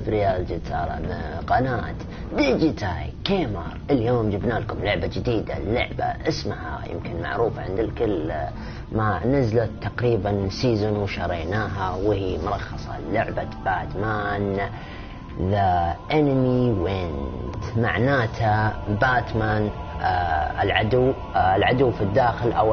ريال على قناة ديجيتاي كيمر. اليوم جبنا لكم لعبة جديدة. اللعبة اسمها يمكن معروفة عند الكل، ما نزلت تقريبا سيزون وشريناها، وهي ملخصة لعبة باتمان The Enemy Went. معناتها باتمان العدو في الداخل، او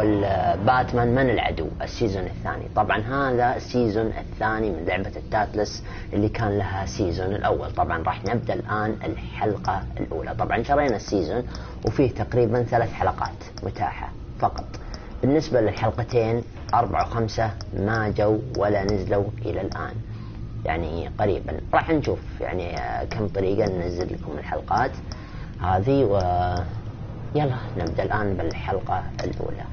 باتمان من العدو. السيزون الثاني. طبعا هذا السيزون الثاني من لعبة التايلس اللي كان لها سيزون الاول. طبعا راح نبدأ الان الحلقة الاولى. طبعا شرينا السيزون وفيه تقريبا 3 حلقات متاحة فقط. بالنسبة للحلقتين 4 و5 ما جو ولا نزلوا الى الان، يعني قريبا راح نشوف يعني كم طريقة ننزل لكم الحلقات هذه. يلا نبدأ الآن بالحلقة الأولى.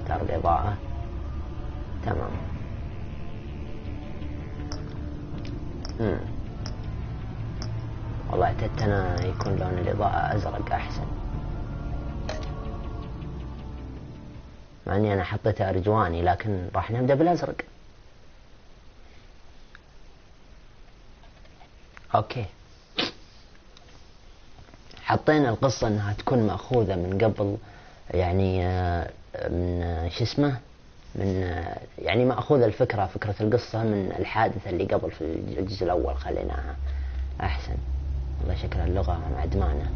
اختار الإضاءة. تمام. والله اعتدت أنا يكون لون الإضاءة أزرق أحسن، مع أني أنا حطيته أرجواني، لكن راح نبدأ بالأزرق. أوكي. حطينا القصة انها تكون مأخوذة من قبل، يعني من شو اسمه، من يعني مأخوذة فكرة القصة من الحادثة اللي قبل في الجزء الأول. خليناها أحسن. والله شكل اللغة معدمانة.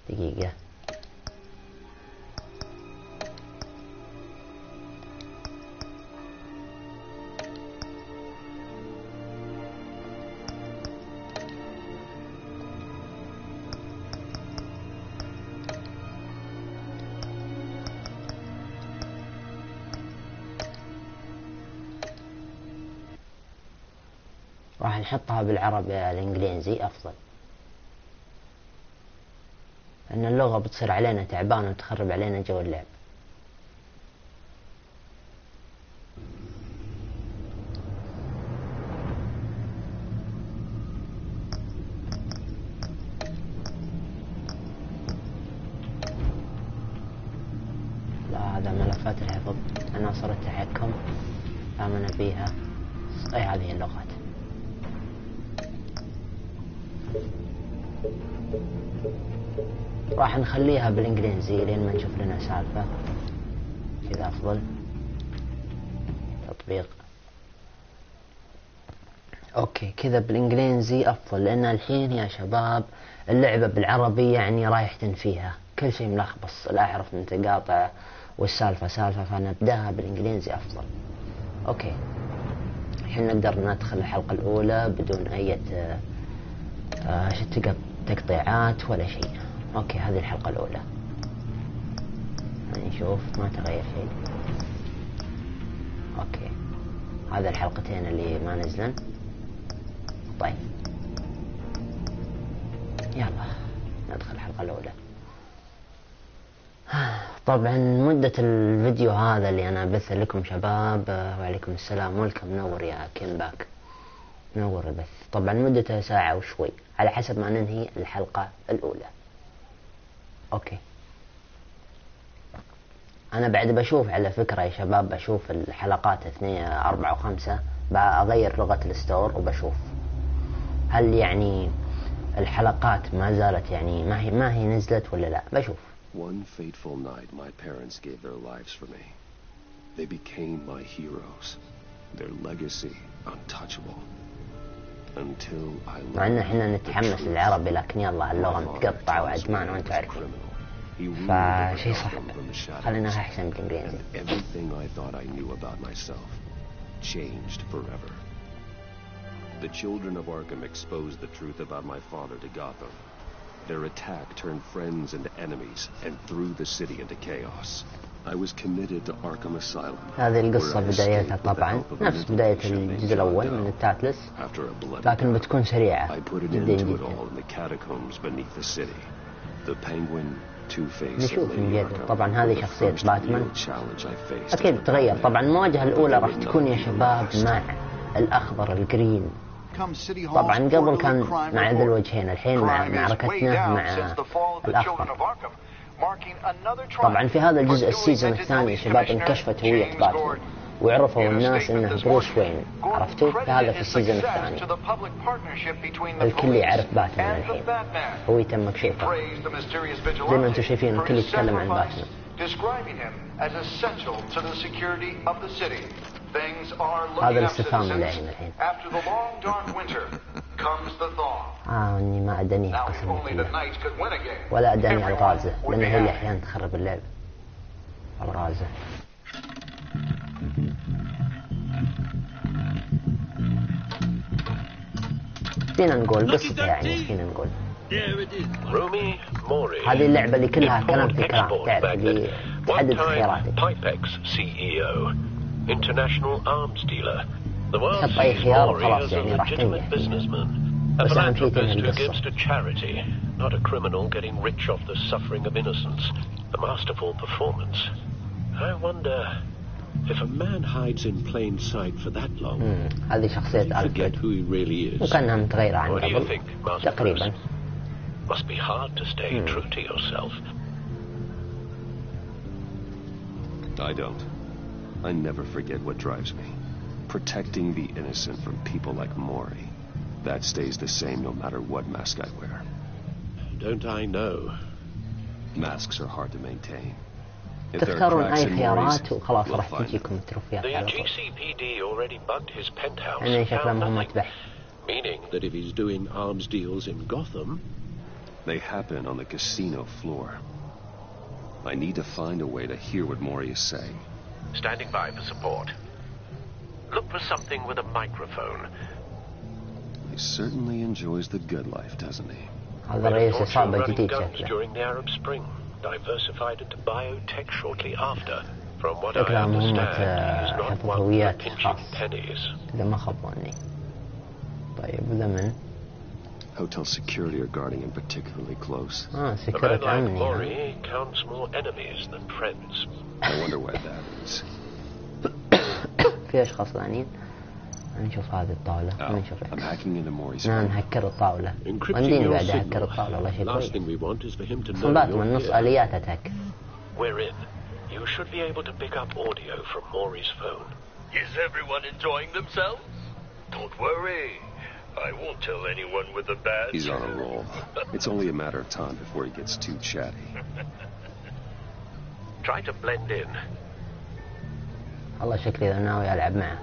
دقيقة. راح نحطها بالعربي الانجليزي افضل، ان اللغة بتصير علينا تعبانة وتخرب علينا جو اللعب. لا، هذا ملفات الحفظ، عناصر التحكم، آمن بيها. اي هذه اللغات. راح نخليها بالانجليزي لين ما نشوف لنا سالفة كذا افضل. تطبيق. اوكي كذا بالانجليزي افضل، لان الحين يا شباب اللعبة بالعربي يعني رايحتن فيها، كل شيء ملخبص، لا اعرف من تقاطع والسالفة سالفة، فنبداها بالانجليزي افضل. اوكي الحين نقدر ندخل الحلقة الاولى بدون اي تقطيعات ولا شيء. اوكي هذه الحلقة الاولى. نشوف ما تغير شيء. اوكي هذا الحلقتين اللي ما نزلن. طيب يلا ندخل الحلقة الاولى. طبعا مدة الفيديو هذا اللي انا بث لكم شباب، وعليكم السلام، ولكم منور يا كيم باك، منور البث. طبعا مدته ساعة وشوي على حسب ما ننهي الحلقة الاولى. اوكي انا بعد بشوف على فكرة يا شباب، بشوف الحلقات 2 4 و5 بغير لغة الستور وبشوف هل يعني الحلقات ما زالت يعني ما هي نزلت ولا لا. بشوف. One fateful night my parents gave their lives for me. They became my heroes. Their legacy untouchable. Until I مع ان احنا نتحمس للعربي، لكن يلا اللغة متقطعة وعدمان وانتم عارفين، فشي صعب. خليناها احسن بالانجليزي. Everything I thought I knew about myself changed forever. The children of Arkham exposed the truth about my father to Gotham. Their attack turned friends into enemies and threw the city into chaos. I was committed to Arkham Asylum. هذه القصة بدايتها طبعا نفس بداية الجزء الأول من التايلس، لكن بتكون سريعة. I put an end to it all in the catacombs beneath the city. The Penguin, Two-Face. نشوف نجد. طبعا هذه شخصية باتمان أكيد تغير. طبعا المواجهة الأولى راح تكون يا شباب مع الأخضر الجرين. طبعا قبل كان مع ذي الوجهين، الحين مع معركتنا مع الأخضر. طبعا في هذا الجزء السيزون الثاني يا شباب انكشفت هوية باتمان، وعرفوا الناس انه بروس وين، عرفتوا؟ هذا في السيزون الثاني الكل يعرف باتمان الحين، هو يتم مكشوفه زي ما انتم شايفين الكل يتكلم عن باتمان. هذا الاستفهام اللي عين الحين. اني ما اداني قسم ولا اداني الغازه، لان هي اللي احيانا تخرب اللعبه. الغازه فينا نقول قصته، يعني فينا نقول هذه اللعبة اللي كلها كلام في كلام، تعرف اللي تحدد خياراتك، تحط أي خيار وخلاص يعني راح تنجح. بس أهم شيء تنهي القصة. If a man hides in plain sight for that long, هذه شخصية forget who he really is. وكانها متغيرة عن قبل تقريبا. Must be hard to stay true to yourself. I don't. I never forget what drives me. Protecting the innocent from people like Mori. That stays the same no matter what mask I wear. Don't I know? Masks are hard to maintain. تختارون أي خيارات وخلاص راح تجيكم التروفيات على طول. يعني شكلها مهمة بحث. Meaning that if he's doing arms deals in Gotham, they happen on the casino floor. I need to find a way to hear what Mori is saying. Standing by for support. Look for something with a microphone. He certainly enjoys the good life, doesn't he? هذا رئيس عصابة جديد شكله. Diversified into biotech shortly after. From what I شكلها مهمة understand, he's not one هويات for خاص pinching pennies. إذا ما خبرني. طيب وذا من؟ Hotel security are guarding him particularly close. security أمني. Mori counts more enemies than friends. I wonder why that is. في أشخاص ثانيين. نشوف هذه الطاولة. نشوف. I'm hacking into Mori's. نهكر الطاولة. ونديني بعد هكر الطاولة والله شيء كويس. باتمان نص آليات أتهك. We're in. You should be able to pick up audio from Mori's phone. Is everyone enjoying themselves? Don't worry. I won't tell anyone with a badge. He's on a roll. It's only a matter of time before he gets too chatty. Try to blend in. الله شكلي إذا ناوي ألعب معه.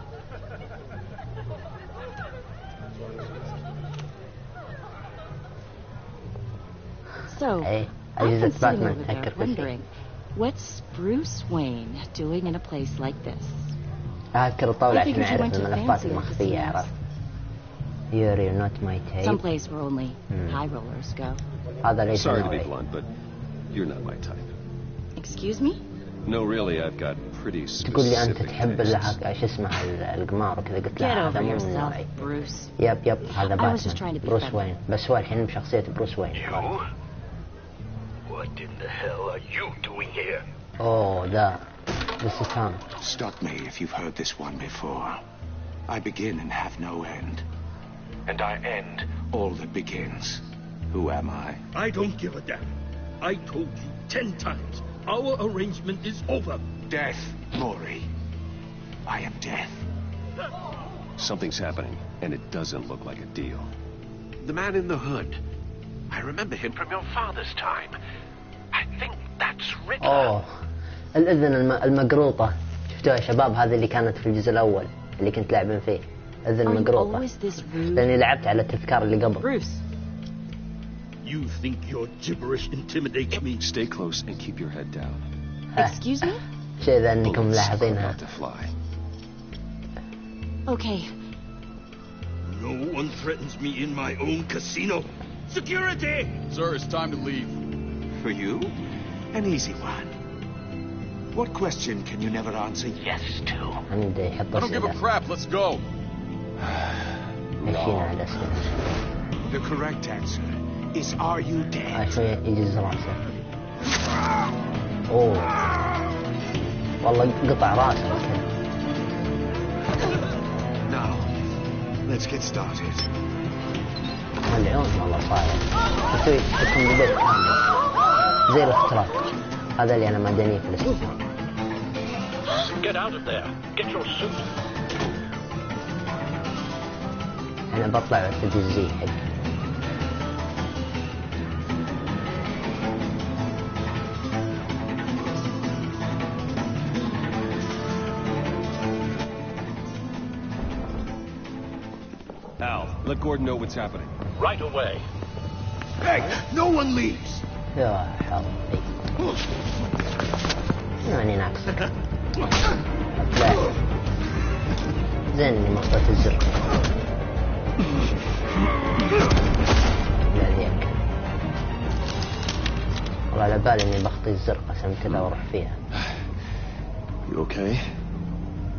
So, I've been sitting over there wondering, what's Bruce Wayne doing in a place like this? هكر الطاولة عشان أعرف الملفات المخفية، عرفت. You're not my type. Someplace where only high rollers go. هذا ليس نوعي. Sorry to be نوعي. blunt, but you're not my type. Excuse me? No, really, I've got pretty specific. تقول لي أنت تحب شو اسمه القمار وكذا، قلت له هذا مو من نوعي. يب هذا باتمان بروس وين، بس هو الحين بشخصية بروس وين. What in the hell are you doing here? Oh, that. This is Tom. Stop me if you've heard this one before. I begin and have no end. And I end all that begins. Who am I? I don't give a damn. I told you 10 times. Our arrangement is over. Death, Mori. I am death. Something's happening, and it doesn't look like a deal. The man in the hood. I remember him from your father's time. I think that's Riddler. الأذن المقروطة. شفتوها يا شباب؟ هذه اللي كانت في الجزء الأول اللي كنت لاعبين فيه. أذن مقروطة. لأني لعبت على التذكار اللي قبل. You think your gibberish intimidates me? Stay close and keep your head down. Excuse me? شيء ذا أنكم ملاحظينها. Okay. No one threatens me in my own casino. Security! Sir, it's time to leave. For you? An easy one. What question can you never answer yes to? I don't give a crap. Let's go. The correct answer is, are you dead? والله قطع راسه. Now, let's get started. العون والله صاير. تسوي تكون بداية كامل. زي الاختراق. هذا اللي أنا ما داني في الاستثناء. Get out of there. Get your suit. أنا بطلع التجزي حق. Al, let Gordon know what's happening. Right away. Hey, no one leaves. يا حظي. يعني ناقصك. لا. زين إني ما أخذت الزر. لا ذيك. والله على بالي إني بخطي الزر قسم كذا وأروح فيها. You okay?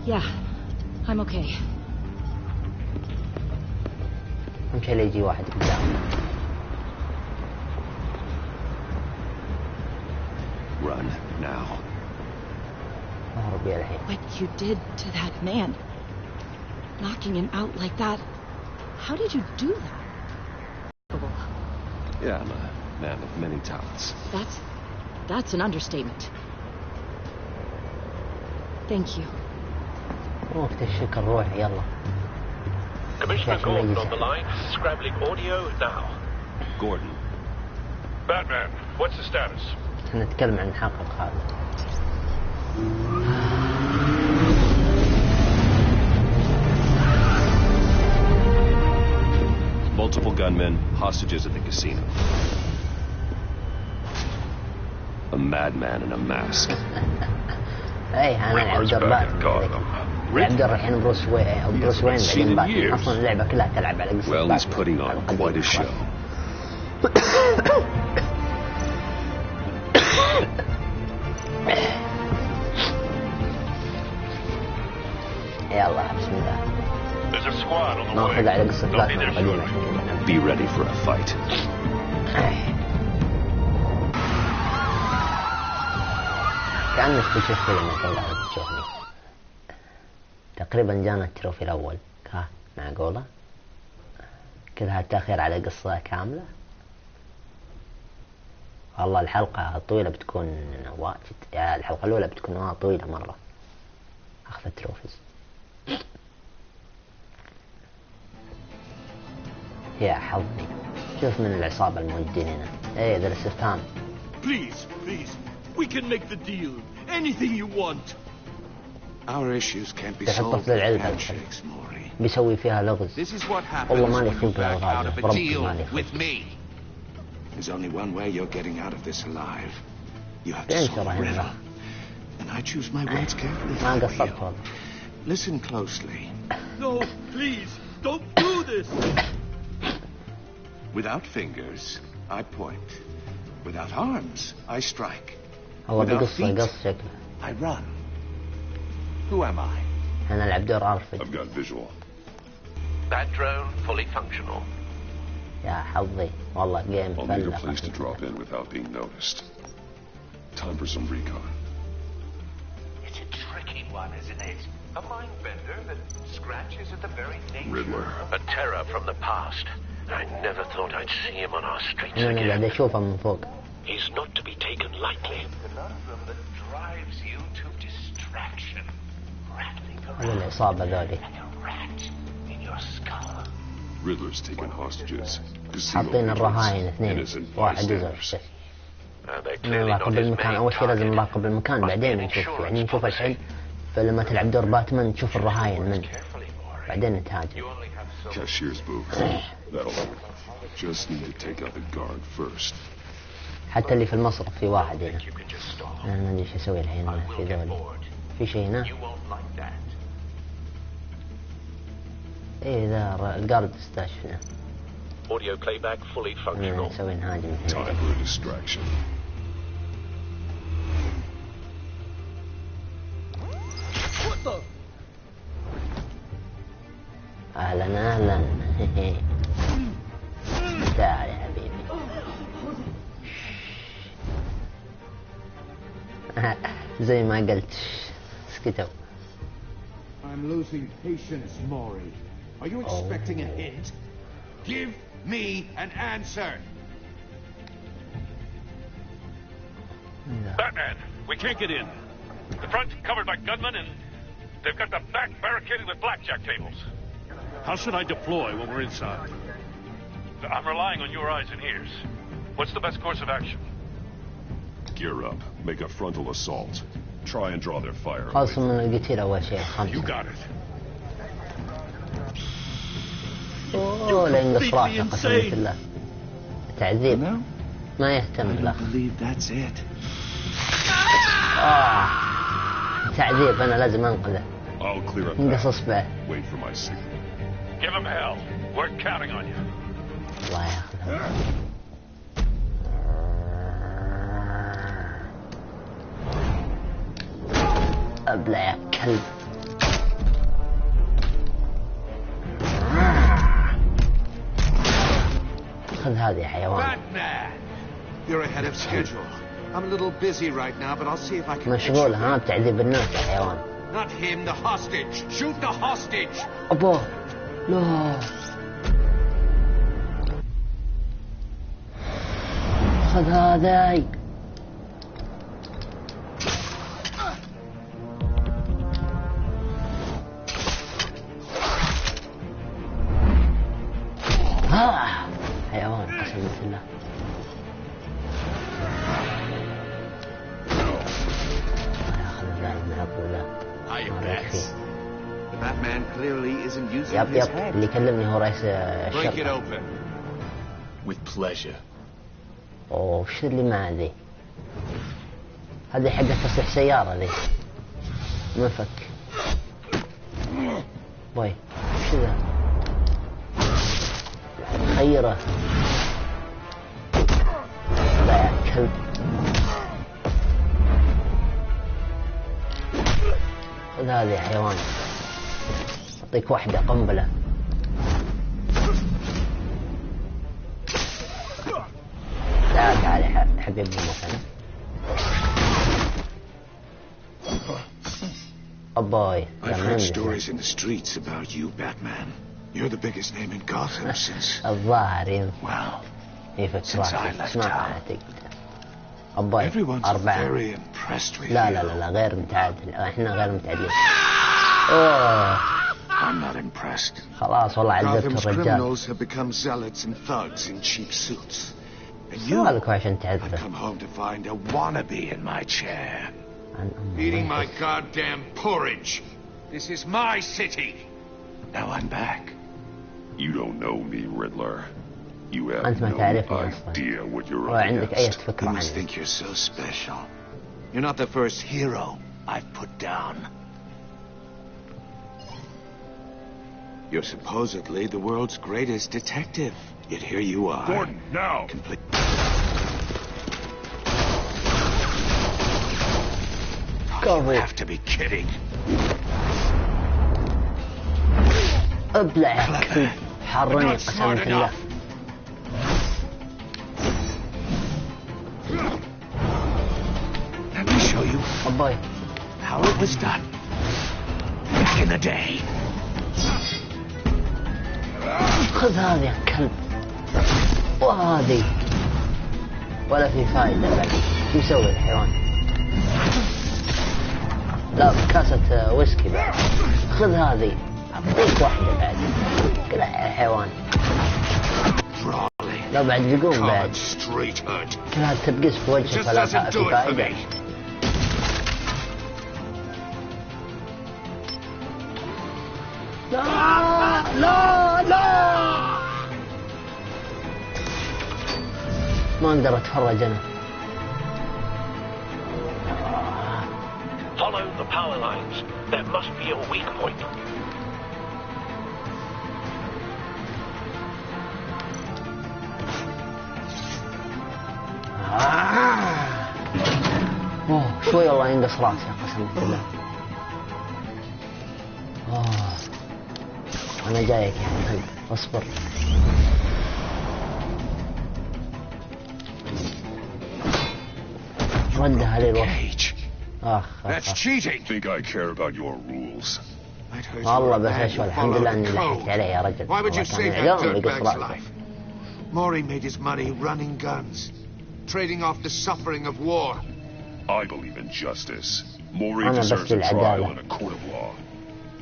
Yeah, I'm okay. أهم شيء لا يجي واحد قدام. Run now. أهرب يا الحين. What you did to that man, knocking him out like that, how did you do that? Yeah, I'm a man of many talents. That's an understatement. Thank you. وقت الشكر روح يلا. Commissioner Gordon on the line. Scrabbling audio now. Gordon. Batman, what's the status? نتكلم عن حقق هذا. Multiple gunmen, hostages at the casino. A madman in a mask. اي انا العب دور باتمان. العب دور الحين بروس وين او بروس وين بعدين باتمان. اصلا اللعبه كلها تلعب على قصه Well, he's putting on quite a show. يلا بسم الله. There's a squad on the ناخذ way. على قصه باتمان القديمه. Be ready for a fight. كأنك بتشوف فيلم طلع بتشوفني. تقريبا جانا التروفي الأول. ها معقولة؟ كل هالتأخير على قصة كاملة؟ والله الحلقة طويلة بتكون واجد. يعني الحلقة الأولى بتكون طويلة مرة. أخذ التروفيز. يا حظي. شوف من العصابة المودين هنا. ايه ذا الاستفهام. Please. We can make the deal. Anything you want. Our issues can't be تحط solved في with العلبة. handshakes, Maury. بيسوي فيها لغز. This is what happens والله مالي when you خلق back out الألغاز. of a بربي deal مالي with خلق. me. There's only one way you're getting out of this alive. You have to تنسى solve the رهيبة. riddle. And I choose my words carefully ما for قصرت you. والله. Listen closely. No, please. Don't do this. Without fingers, I point. Without arms, I strike. هو Without بقصة feet, قص شكله. I run. Who am I? أنا ألعب دور أرفد. I've got visual. That drone fully functional. يا حظي والله جيم I'll need a فلة. place to drop in without being noticed. Time for some recon. It's a tricky one, isn't it? A mind bender that scratches at the very nature. Riddler. A terror from the past. I never thought I'd see him on our streets أنا قاعد again. أشوفه من فوق. He's not to be taken lightly. The conundrum that drives you to distraction. Rattling هذه around العصابة ذولي. like a rat in your skull. Riddler's taken hostages. حاطين الرهاين اثنين. Innocent واحد يزعج bystanders. الشيء. They're clearly نراقب not his المكان. main أول شيء لازم target. نراقب المكان بعدين نشوف. يعني نشوف الحين. فلما تلعب دور باتمان تشوف الرهاين من. بعدين نتهاجم. Cashier's booth. That'll do. Just need to take out the guard first. حتى اللي في المصرف في واحد هنا. أنا ما أدري إيش أسوي الحين في ذولي. في شيء هنا. إيه ذا الجارد استشفنا. Audio playback fully functional. نسوي نهاجم الحين. Time for a distraction. What the? أهلا تعال يا حبيبي. زي ما قلت اسكتوا. I'm losing patience, Maury. Are you expecting a hint? Give me an answer. Batman, we can't get in. The front's covered by gunmen, and they've got the back barricaded with blackjack tables. How should I deploy when we're inside? I'm relying on your eyes and ears. What's the best course of action? Gear up. Make a frontal assault. Try and draw their fire. خلصوا من القتيل أول شيء. You got it. أوه لا ينقص راسه قسما بالله. تعذيب. ما يهتم له. تعذيب أنا لازم أنقذه. ينقص إصبعه. Give him hell. We're counting on you. الله ياخذه. أبلع يا كلب. خذ هذه يا حيوان. Batman! You're ahead of schedule. I'm a little busy right now, but I'll see if I can. مشغول ها بتعذيب الناس يا حيوان. Not him, the hostage. Shoot the hostage. أبوه. لا. خذ هذا. حيوان قسم بالله. ياخذ اللاعب من عقله. The Batman clearly isn't using يب his يب head. اللي كلمني هو رئيس Break it الشرطة. open. With pleasure. اوه وش اللي مع ذي؟ هذه حقة تصليح سيارة ذي. مفك. باي وش ذا؟ خيره. لا يا كلب. خذ هذه يا حيوان. أعطيك واحدة قنبلة. تعال تعال يا حبيبي مثلا. أباي. I've heard stories in the streets about you, Batman. You're the biggest name in Gotham since. الظاهر. Well, يفك since I راسك. left اسمع town. حياتك. أباي. Everyone's أربعة. very impressed with لا you. لا لا لا غير متعادل. احنا غير متعادلين. اوه I'm not impressed. خلاص والله عزلت Gotham's الرجال. criminals have become zealots and thugs in cheap suits. And you, سؤالك عشان I've تعذب. come home to find a wannabe in my chair. عن Eating my goddamn porridge. This is my city. Now I'm back. You don't know me, Riddler. You have أنت ما no تعرفني أصلا. idea what you're ولا up عندك أي against. فكرة You عني. must think you're so special. You're not the first hero I've put down. You're supposedly the world's greatest detective. Yet here you are. Gordon, now! Complete. You have to be kidding. ابلع يا كلب. حرني قسما بالله. Let me show you أباي. how it was done back in the day. خذ هذه يا كلب. وهذه. ولا في فائدة بعد. شو يسوي الحيوان؟ لا كاسة ويسكي بعد. خذ هذه. أعطيك واحدة بعد. كذا يا حيوان. لا بعد بيقوم بعد. كلها تبقس في وجهك ولا في فائدة. لا لا لا ما اقدر اتفرج انا. Follow the power lines. There must be a weak point. اوه شوي والله ينقص راسي قسما بالله. انا جايك يا كلب اصبر. ردها لي الوقت. That's cheating. Think I care about your rules. والله بس اشوى الحمد لله اني لحقت عليه يا رجل. Why would you والله save كان that عيون dirtbag's بيقص راسه. life? Maury made his money running guns, trading off the suffering of war. I believe in justice. Maury deserves a trial in a court of law.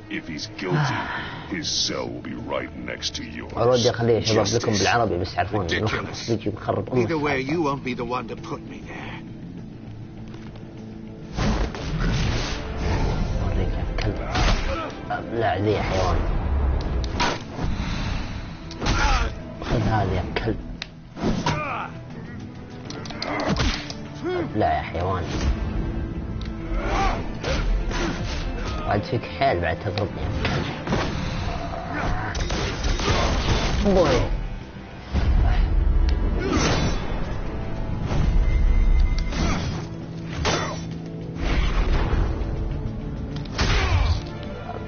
If he's guilty, his cell will be right next to yours. Ridiculous. Either way, you won't be the one to put me there. لا ذي يا حيوان. خذ هذا يا كلب. لا يا حيوان. بعد فيك حيل بعد تضربني يا كلب. بوي.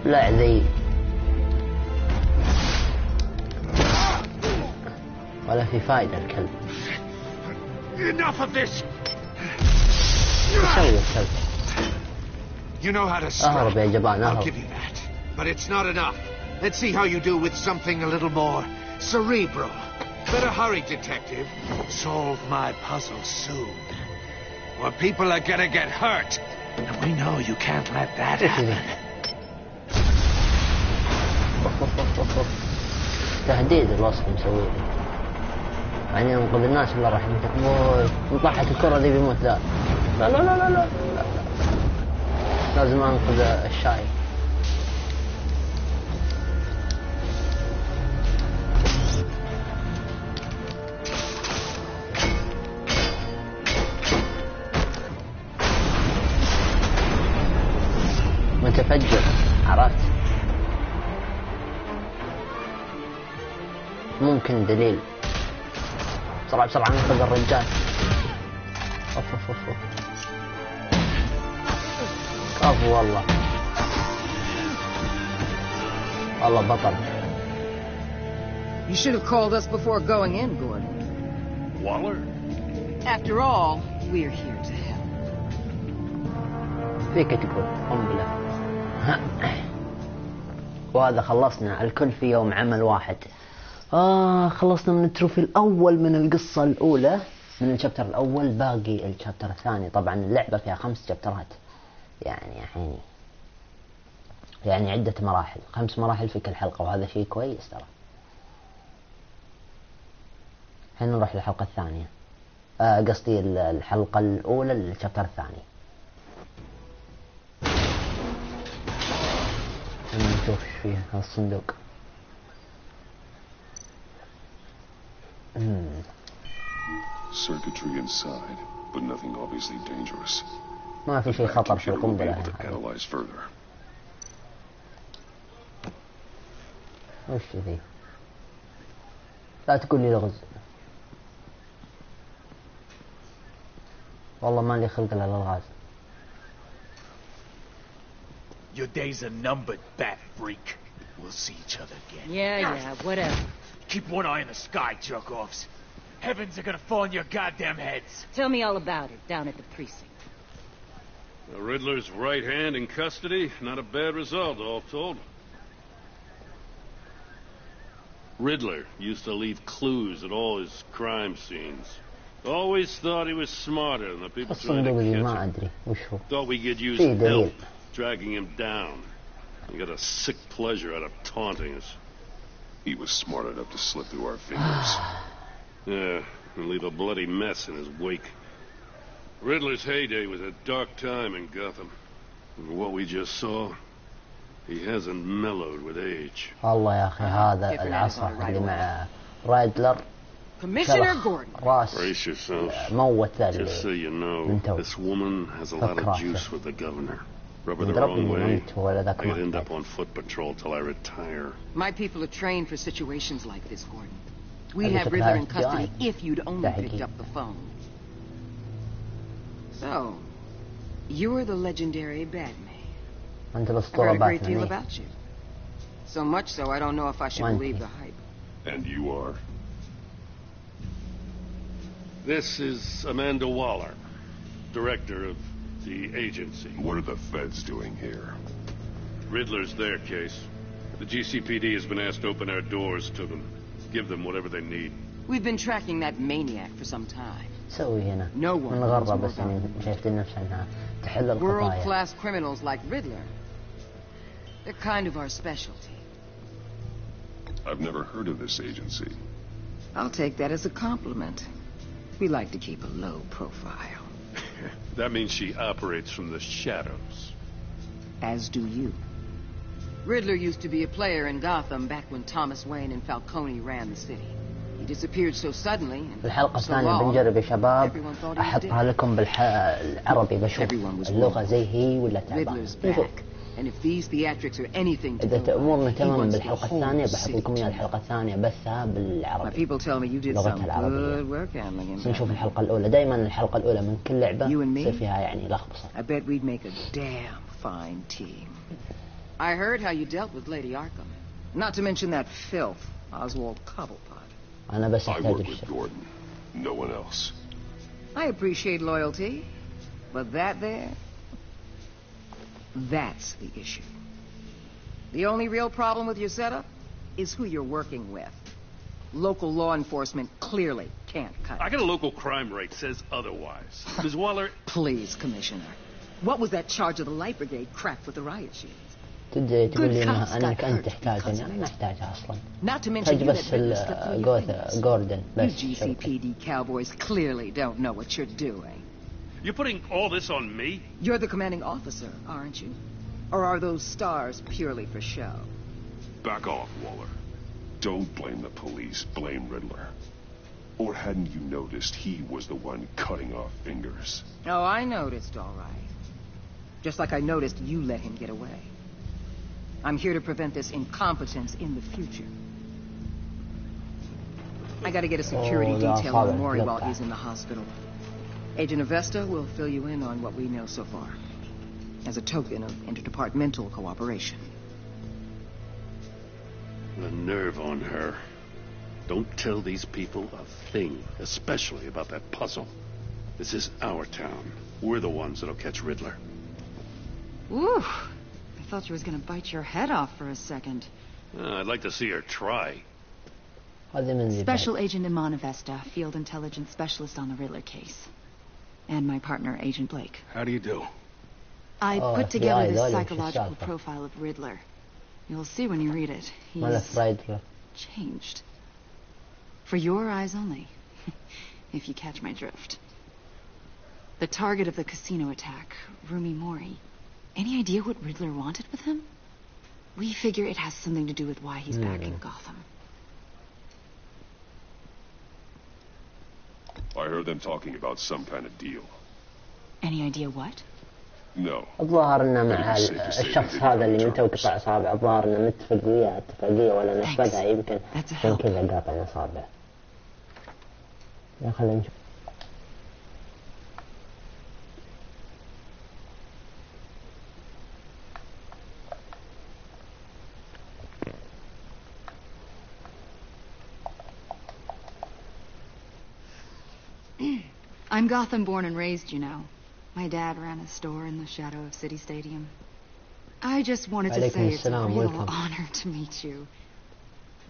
لا ذي ولا في فائدة الكلب. Enough of this. يسوي الكلب. You know how to scrap. أهرب يا جبان I'll أهرب. give you that. But it's not enough. Let's see how you do with something a little more cerebral. Better hurry, detective. Solve my puzzle soon. Or people are gonna get hurt. And we know you can't let that happen. تهديد الوصف مسويه. يعني ينقذ الناس ولا راح يموت. طاحت الكرة ذي بيموت. لا لا لا لا لا لا. لازم انقذ الشاي. متفجر عرفت. ممكن دليل. بسرعة بسرعة ننقذ الرجال. اوف اوف اوف كفو والله. والله بطل. You should have called us before going in, Gordon. Waller? After all, we're here to help. فيك تقول قنبلة. وهذا خلصنا الكل في يوم عمل واحد. خلصنا من التروفي الأول من القصة الأولى من الشابتر الأول. باقي الشابتر الثاني. طبعا اللعبة فيها 5 شابترات يعني يا حيني يعني عدة مراحل. 5 مراحل في كل حلقة وهذا شيء كويس ترى. الحين نروح للحلقة الثانية. قصدي الحلقة الأولى للشابتر الثاني. نشوف ايش فيه هذا الصندوق. Circuitry inside, but nothing obviously dangerous. ما في شيء خطر في القنبلة. وش ذي؟ لا تقول لي لغز. والله ما لي خلق للغاز. Your days are numbered, bat freak. We'll see each other again. Yeah, whatever. Keep one eye in the sky, jerk-offs. Heavens are gonna fall on your goddamn heads. Tell me all about it down at the precinct. The Riddler's right hand in custody. Not a bad result, all told. Riddler used to leave clues at all his crime scenes. Always thought he was smarter than the people trying to catch him. Thought we could use help dragging him down. He got a sick pleasure out of taunting us. He was smart enough to slip through our fingers. Yeah, and leave a bloody mess in his wake. Riddler's heyday was a dark time in Gotham. And what we just saw, he hasn't mellowed with age. الله يا أخي هذا العصا اللي مع رايدلر. Commissioner Gordon. Brace yourselves. موت Just so you know, this woman has a lot of juice with the governor. Rub her the wrong way, I'd end up on foot patrol till I retire. My people are trained for situations like this, Gordon. We'd have Riddler in custody if you'd only picked up the phone. So, you're the legendary Batman. I've heard a great deal about you. So much so, I don't know if I should believe the hype. And you are? This is Amanda Waller, director of the agency. What are the feds doing here? Riddler's their case. The GCPD has been asked to open our doors to them. Give them whatever they need. We've been tracking that maniac for some time. سوي هنا من غرة بس يعني شايفتين نفسها انها تحل القضايا. World-class criminals like Riddler. They're kind of our specialty. I've never heard of this agency. I'll take that as a compliment. We like to keep a low profile. That means she operates from the shadows. As do you. Riddler used to be a player in Gotham back when Thomas Wayne and Falcone ran the city. He disappeared so suddenly and الحلقة الثانية بنجرب يا شباب أحطها لكم بالعربي بشوف اللغة زي هي ولا تعبان. إذا تأمرنا تماما بالحلقة الثانية بحط لكم إياها الحلقة الثانية بثها بالعربي لغتها العربية. نشوف الحلقة الأولى. دائما الحلقة الأولى من كل لعبة يصير فيها يعني لخبطة. I heard how you dealt with Lady Arkham. Not to mention that filth, Oswald Cobblepot. I work with Gordon, no one else. I appreciate loyalty, but that's the issue. The only real problem with your setup is who you're working with. Local law enforcement clearly can't cut it. I got a local crime rate says otherwise. Ms. Waller... Please, Commissioner. What was that charge of the Light Brigade cracked with the riot shields? تقول لي أنك أنت تحتاجني. أنا ما أحتاجها أصلا. تحتاج بس جوردن بس. GCPD cowboys clearly don't know what you're doing. You're putting all this on me? You're the commanding officer, aren't you? Or are those stars purely for show? Back off, Waller. Don't blame the police, blame Riddler. Or hadn't you noticed he was the one cutting off fingers? Oh, I noticed, all right. Just like I noticed you let him get away. I'm here to prevent this incompetence in the future. I gotta get a security detail on Maury while he's in the hospital. Agent Avesta will fill you in on what we know so far, as a token of interdepartmental cooperation. The nerve on her. Don't tell these people a thing, especially about that puzzle. This is our town. We're the ones that'll catch Riddler. Ooh. I thought she was going to bite your head off for a second. I'd like to see her try. Special Agent Iman Avesta, Field Intelligence Specialist on the Riddler case. And my partner, Agent Blake. How do you do? I put together this psychological profile of Riddler. You'll see when you read it. He's changed. For your eyes only. If you catch my drift. The target of the casino attack, Rumi Mori. Any idea what Riddler wanted with him? We figure it has something to do with why he's back in Gotham. I heard them talking about some kind of deal. Any idea what? No. الظاهر انه مع الشخص هذا اللي من تو قطع اصابع الظاهر انه متفق وياه اتفاقيه ولا نفذها يمكن عشان كذا قاطع اصابع. يا خلينا نشوف. I'm Gotham born and raised, you know. My dad ran a store in the shadow of City Stadium. I just wanted to say it's a real honor to meet you.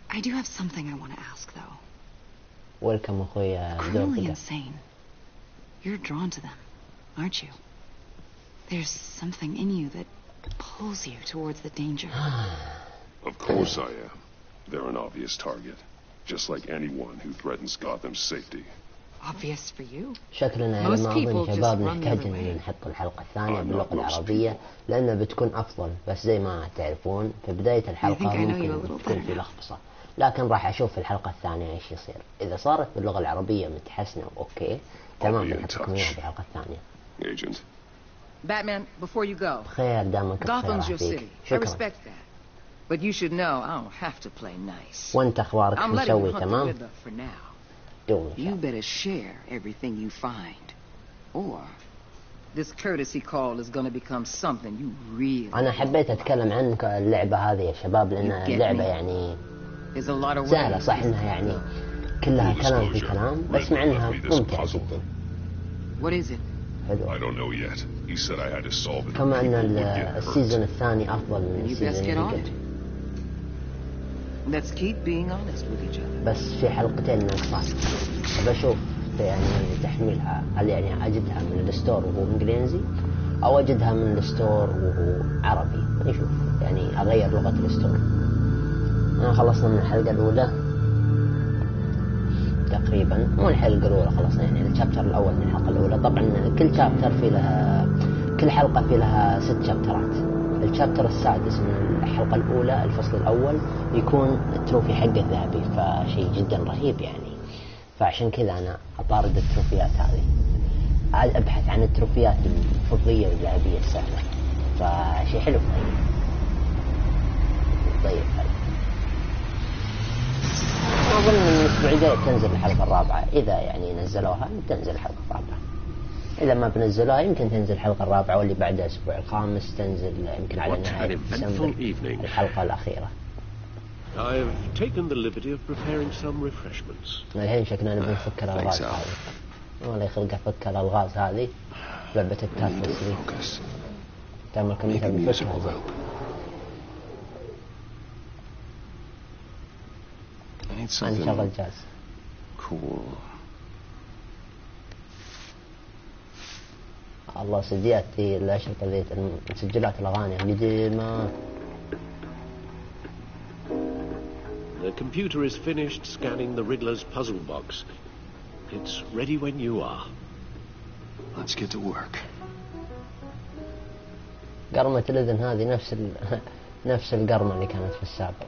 I do have something I want to ask, though. Welcome, أخويا. Criminally insane. You're drawn to them, aren't you? There's something in you that pulls you towards the danger. Of course I am. They're an obvious target. Just like anyone who threatens Gotham's safety. Obvious for you. شكلنا على ما أظن شباب نحتاج إن نحط الحلقة الثانية باللغة العربية لأنها بتكون أفضل بس زي ما تعرفون في بداية الحلقة ممكن تكون في لخبطة لكن راح أشوف الحلقة الثانية إيش يصير إذا صارت باللغة العربية متحسنة أوكي تمام بنحط لكم إياها بالحلقة الثانية. Agent. Batman, before you go. خير دامك Gotham's your city. I respect that. But you should know I don't have to play nice. وأنت أخبارك شو مسوي تمام؟ You better share everything you find, or this courtesy call is going to become something you really. أنا حبيت أتكلم عن اللعبة هذه يا شباب لأن اللعبة يعني سهلة صح إنها يعني كلها كلام في كلام بس مع إنها ممتعة جدا. What is it? I don't know yet. He said I had to solve it. كما أن السيزون الثاني أفضل من السيزون اللي قبل. Let's keep being honest with each other. بس في حلقتين ناقصات. بشوف يعني تحميلها، هل يعني أجدها من الستور وهو إنجليزي أو أجدها من الستور وهو عربي. نشوف يعني أغير لغة الستور. أنا خلصنا من الحلقة الأولى تقريبا، مو الحلقة الأولى خلصنا، يعني الشابتر الأول من الحلقة الأولى. طبعا كل شابتر في لها، كل حلقة في لها 6 شابترات. الشابتر السادس من الحلقة الأولى الفصل الأول يكون التروفي حقه ذهبي، فشيء جدا رهيب يعني. فعشان كذا أنا أطارد التروفيات هذه، أبحث عن التروفيات الفضية والذهبية السهلة، فشيء حلو. طيب أظن من الأسبوع الجاي تنزل الحلقة الرابعة، إذا يعني نزلوها تنزل الحلقة الرابعة. إذا ما بنزلوها يمكن تنزل الحلقة الرابعة، واللي بعدها الأسبوع الخامس تنزل يمكن على نهاية ديسمبر الحلقة الأخيرة. I've taken the liberty of preparing some refreshments. الحين شكلنا نبي نفك الألغاز هذه. والله يخلق أفك الألغاز هذه. لعبة التايلس تعمل كمية بفكها زين. نشغل جاز. Cool. الله سجلات دي الأشرطة ذي مسجلات الأغاني قديمة. The computer is finished scanning the Riddler's puzzle box. It's ready when you are. Let's get to work. قرمة الأذن هذه نفس القرمة اللي كانت في السابق.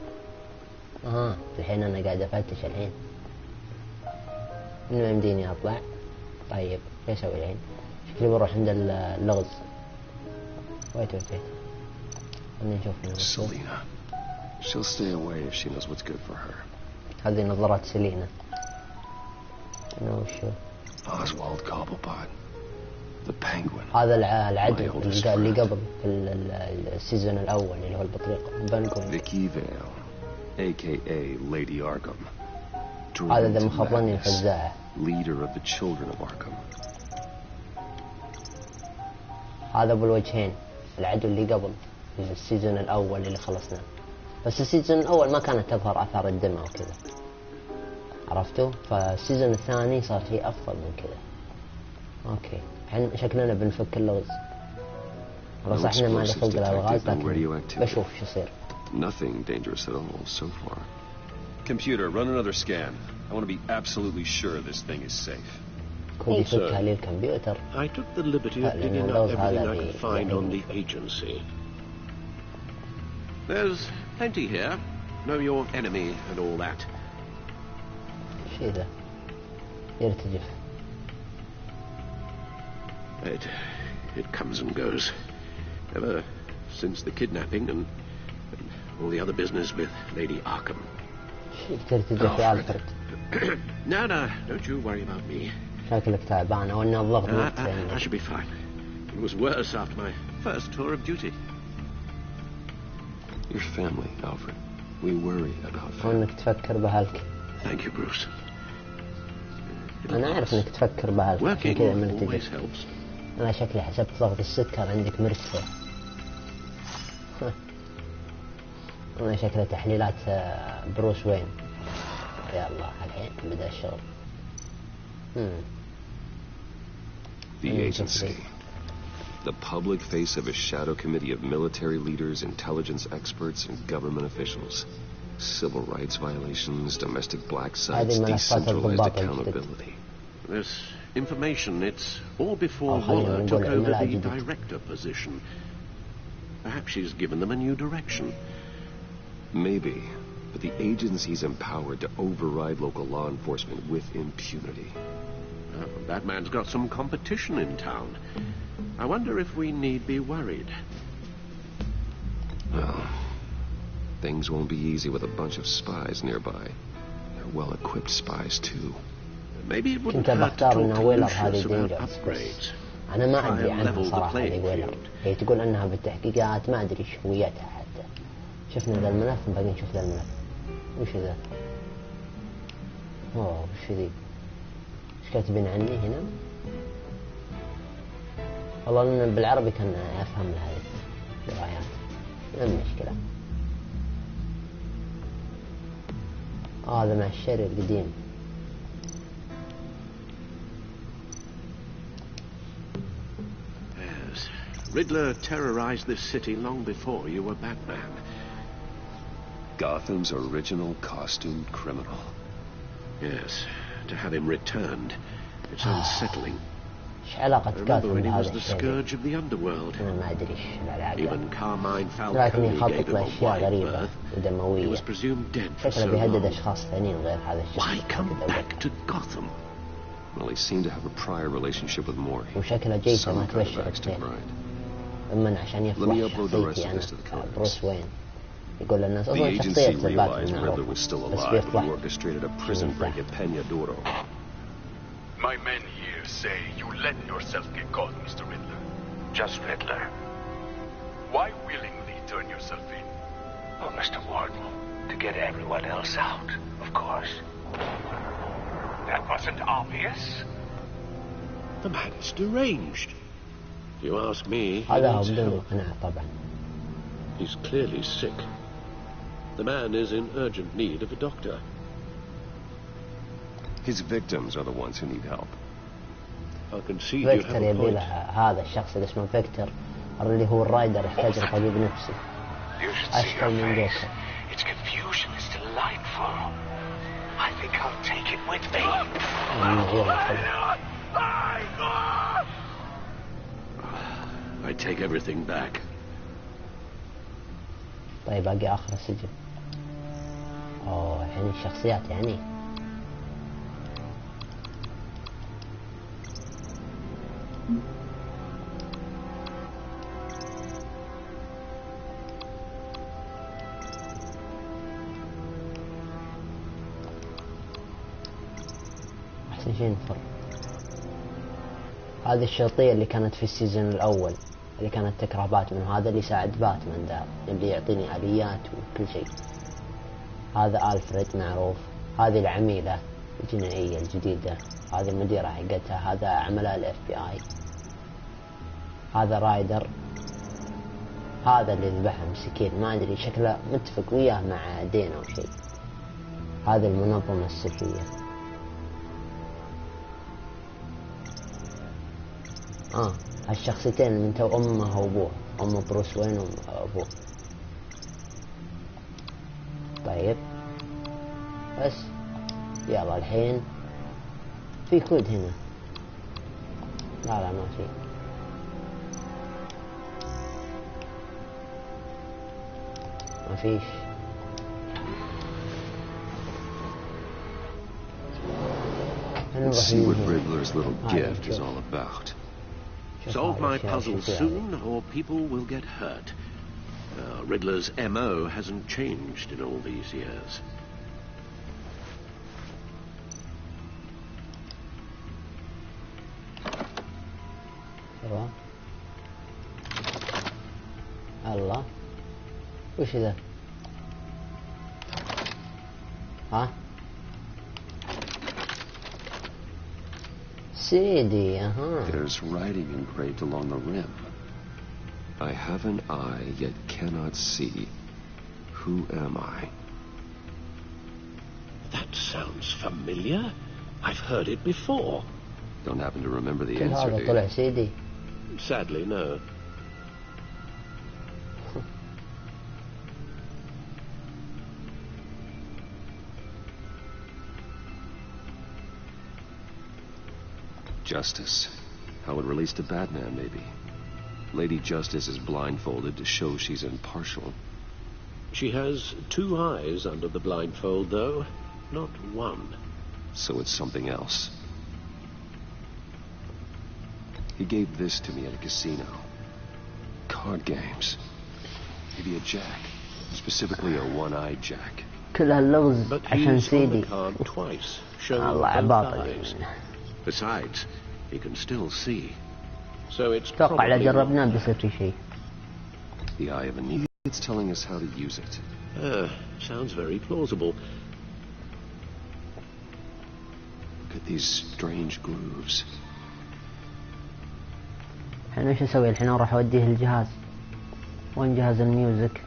الحين أنا قاعد أفتش الحين. إنه يمديني أطلع. طيب ايش أسوي الحين؟ شكلي بروح عند اللغز. ويت خلينا نشوف. Selena. She'll stay away if she knows what's good for her. هذه نظارات سيلينا. وشو؟ Oswald Cobblepot. The Penguin. هذا العدو اللي قبل في السيزون الأول اللي هو البطريق بالكومنت. Vicky Vale, a.k.a. Lady Arkham. هذا ذا مخضرني الفزاعة. Leader of the children of Arkham. هذا أبو الوجهين، العدو اللي قبل في السيزون الأول اللي خلصناه. بس السيزون الأول ما كانت تظهر آثار الدم وكذا، عرفتوا؟ فالسيزون الثاني صار فيه أفضل من كذا. أوكي، الحين شكلنا بنفك اللغز. والله صح إحنا ما نخلق الألغاز، لكن بشوف شو يصير. Nothing dangerous at all so far. Computer, run another scan. I want to be absolutely sure this thing is safe. كود يفكها لي الكمبيوتر. I took the liberty of digging up everything I could find on the agency. There's plenty here. Know your enemy and all that. شي ذا يرتجف. It comes and goes. Ever since the kidnapping and all the other business with Lady Arkham. ترتجف يا ألفرد. No, don't you worry about me. شكلك تعبان أو إن الضغط I should be fine. It was worse after my first tour of duty. Your family, Alfred. We worry about family. وإنك تفكر بهالك. Thank you, Bruce. أنا أعرف إنك تفكر بهالك. كذا مرتجف. أنا شكلي حسبت ضغط السكر عندك مرتفع. أنا شكله تحليلات بروس وين. يا الله الحين بدأ الشغل. The agency. The public face of a shadow committee of military leaders, intelligence experts, and government officials. Civil rights violations, domestic black sites, decentralized accountability. This information, it's all before Waller took over the director position. Perhaps she's given them a new direction. Maybe, but the agency's empowered to override local law enforcement with impunity. That man's got some competition in town. I wonder if we need be worried. Well, things won't be easy with a bunch of spies nearby. They're well-equipped spies, too. Maybe it wouldn't hurt to talk to Lucius about upgrades. أنا ما أدري عنها صراحة هذه ويلر. هي تقول أنها بالتحقيقات، ما أدري شو هويتها حتى. شفنا ذا الملف وبعدين نشوف ذا الملف. وش ذا؟ أوه وش ذي؟ إيش كاتبين عني هنا؟ والله لأن بالعربي كان أفهم هذه الروايات. ما مشكلة. هذا مع الشري القديم. Yes. Riddler terrorized this city long before you were Batman. Gotham's original costumed criminal. Yes. To have him returned, it's unsettling. I remember when he was the scourge of the underworld. Even Carmine Falcone gave him a wide berth. He was presumed dead for so long. Why come back to Gotham? Well, he seemed to have a prior relationship with Mori. Some kind of axe to grind. Let me upload the rest of this to the comics. The agency realized Riddler was still alive when he orchestrated a prison break at Peña Duro. My men here say you let yourself get caught, Mr. Riddler. Just Riddler. Why willingly turn yourself in? Oh, Mr. Warden, to get everyone else out, of course. That wasn't obvious. The man's deranged. If you ask me, he's clearly sick. The man is in urgent need of a doctor. His victims are the ones who need help. I can see you have a point. هذا الشخص اللي اسمه فيكتور اللي هو الرايدر يحتاج لطبيب نفسي. أشكال من جوكر. Its confusion is delightful. I think I'll take it with me. I take everything back. طيب باقي آخر السجن. يعني الشخصيات يعني. أحسن شيء نفر. هذه الشرطية اللي كانت في السيزون الأول اللي كانت تكره باتمان، وهذا اللي يساعد باتمان ده اللي يعطيني آليات وكل شيء. هذا ألفريد معروف. هذه العميلة الجنائية الجديدة، هذه المديرة حقتها، هذا عملاء الFBI. هذا رايدر، هذا اللي ذبحه مسكين ما أدري شكله متفق وياه مع دين أو شيء. هذا المنظمة السرية. هالشخصيتين من تو أمه وأبوه، أم بروس وين وأبوه. طيب بس يلا الحين في كود هنا. لا ما في. ما فيش. Let's see what Riddler's little gift is all about. Solve my puzzle soon, or people will get hurt. Riddler's MO hasn't changed in all these years. الله وش ذا؟ ها؟ سيدي There's writing engraved along the rim. I have an eye yet cannot see. Who am I? That sounds familiar. I've heard it before. Don't happen to remember the answer, do طلع سيدي. Sadly, no. Justice. How it relates to Batman, maybe. Lady Justice is blindfolded to show she's impartial. She has two eyes under the blindfold, though, not one. So it's something else. He gave this to me at a casino. Card games. Maybe a jack. Specifically a one-eyed jack. كل هاللغز عشان سيدي. الله عباطة. Besides, he can still see. So it's توقع لو جربناه بيصير في شيء. The eye of a needle. It's telling us how to use it. Sounds very plausible. Look at these strange grooves. الحين وش اسوي الحين؟ اروح اوديه الجهاز. وين جهاز الميوزك؟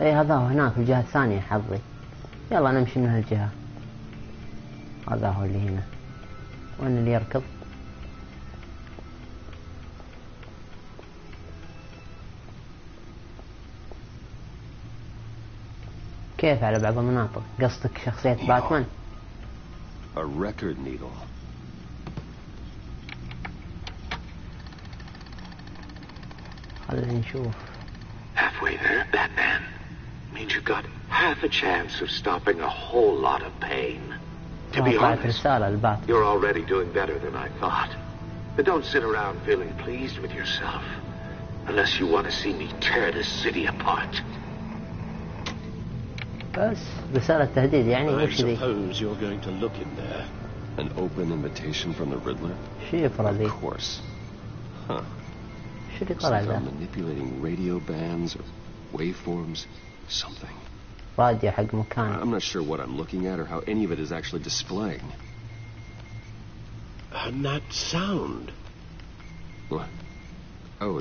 اي هذا هو هناك في الجهة الثانية حظي. يلا نمشي من هالجهة. هذا هو اللي هنا. وين اللي يركض؟ كيف على بعض المناطق؟ قصدك شخصية باتمان؟ A record needle. خلينا نشوف. Halfway there, Batman. Means you've got half a chance of stopping a whole lot of pain. To be honest, you're already doing better than I thought. But don't sit around feeling pleased with yourself. Unless you want to see me tear this city apart. بس رسالة تهديد يعني وش ذي؟ I suppose you're going to look in there. An open invitation from the Riddler? شفرة ذي. Of course. Huh. شو اللي طلع ذا؟ Manipulating radio bands or waveforms, something. راديو حق مكان. I'm not sure what I'm looking at or how any of it is actually displaying. And that sound. What? Oh,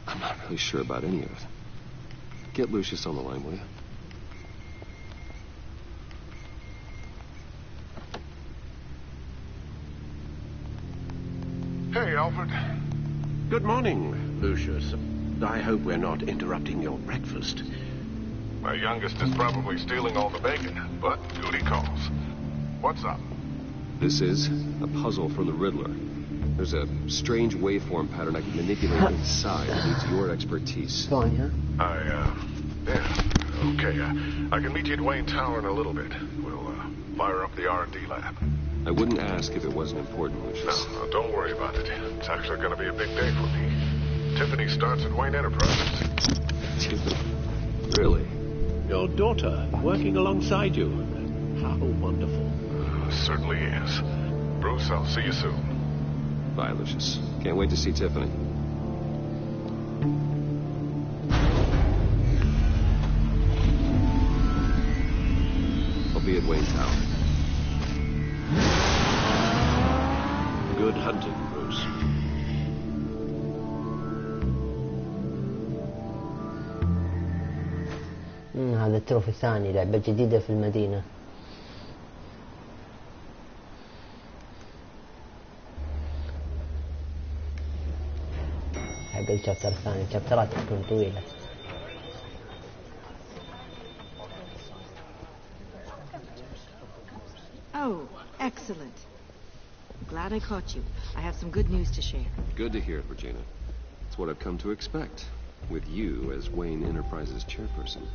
I'm not really sure about any of it. Get Lucius on the line, will you? Hey, Alfred. Good morning, Lucius. I hope we're not interrupting your breakfast. My youngest is probably stealing all the bacon, but duty calls. What's up? This is a puzzle from the Riddler. There's a strange waveform pattern I can manipulate inside. It needs your expertise. Fine, huh? Yeah. Okay, I can meet you at Wayne Tower in a little bit. We'll fire up the R&D lab. I wouldn't ask if it wasn't important, Lucius. No, don't worry about it. It's actually going to be a big day for me. Tiffany starts at Wayne Enterprises. Tiffany? Really? Your daughter working alongside you. How wonderful. Certainly is. Bruce, I'll see you soon. Bye, Lucius. Can't wait to see Tiffany. I'll be at Wayne Tower. Good hunting, Bruce. هذا التروفي الثاني. لعبة جديدة في المدينة. حق الشابتر الثاني. الشابترات تكون طويلة. Oh, excellent. Glad I caught you. I have some good news to share. Good to hear it, Regina. It's what I've come to expect, with you as Wayne Enterprises chairperson.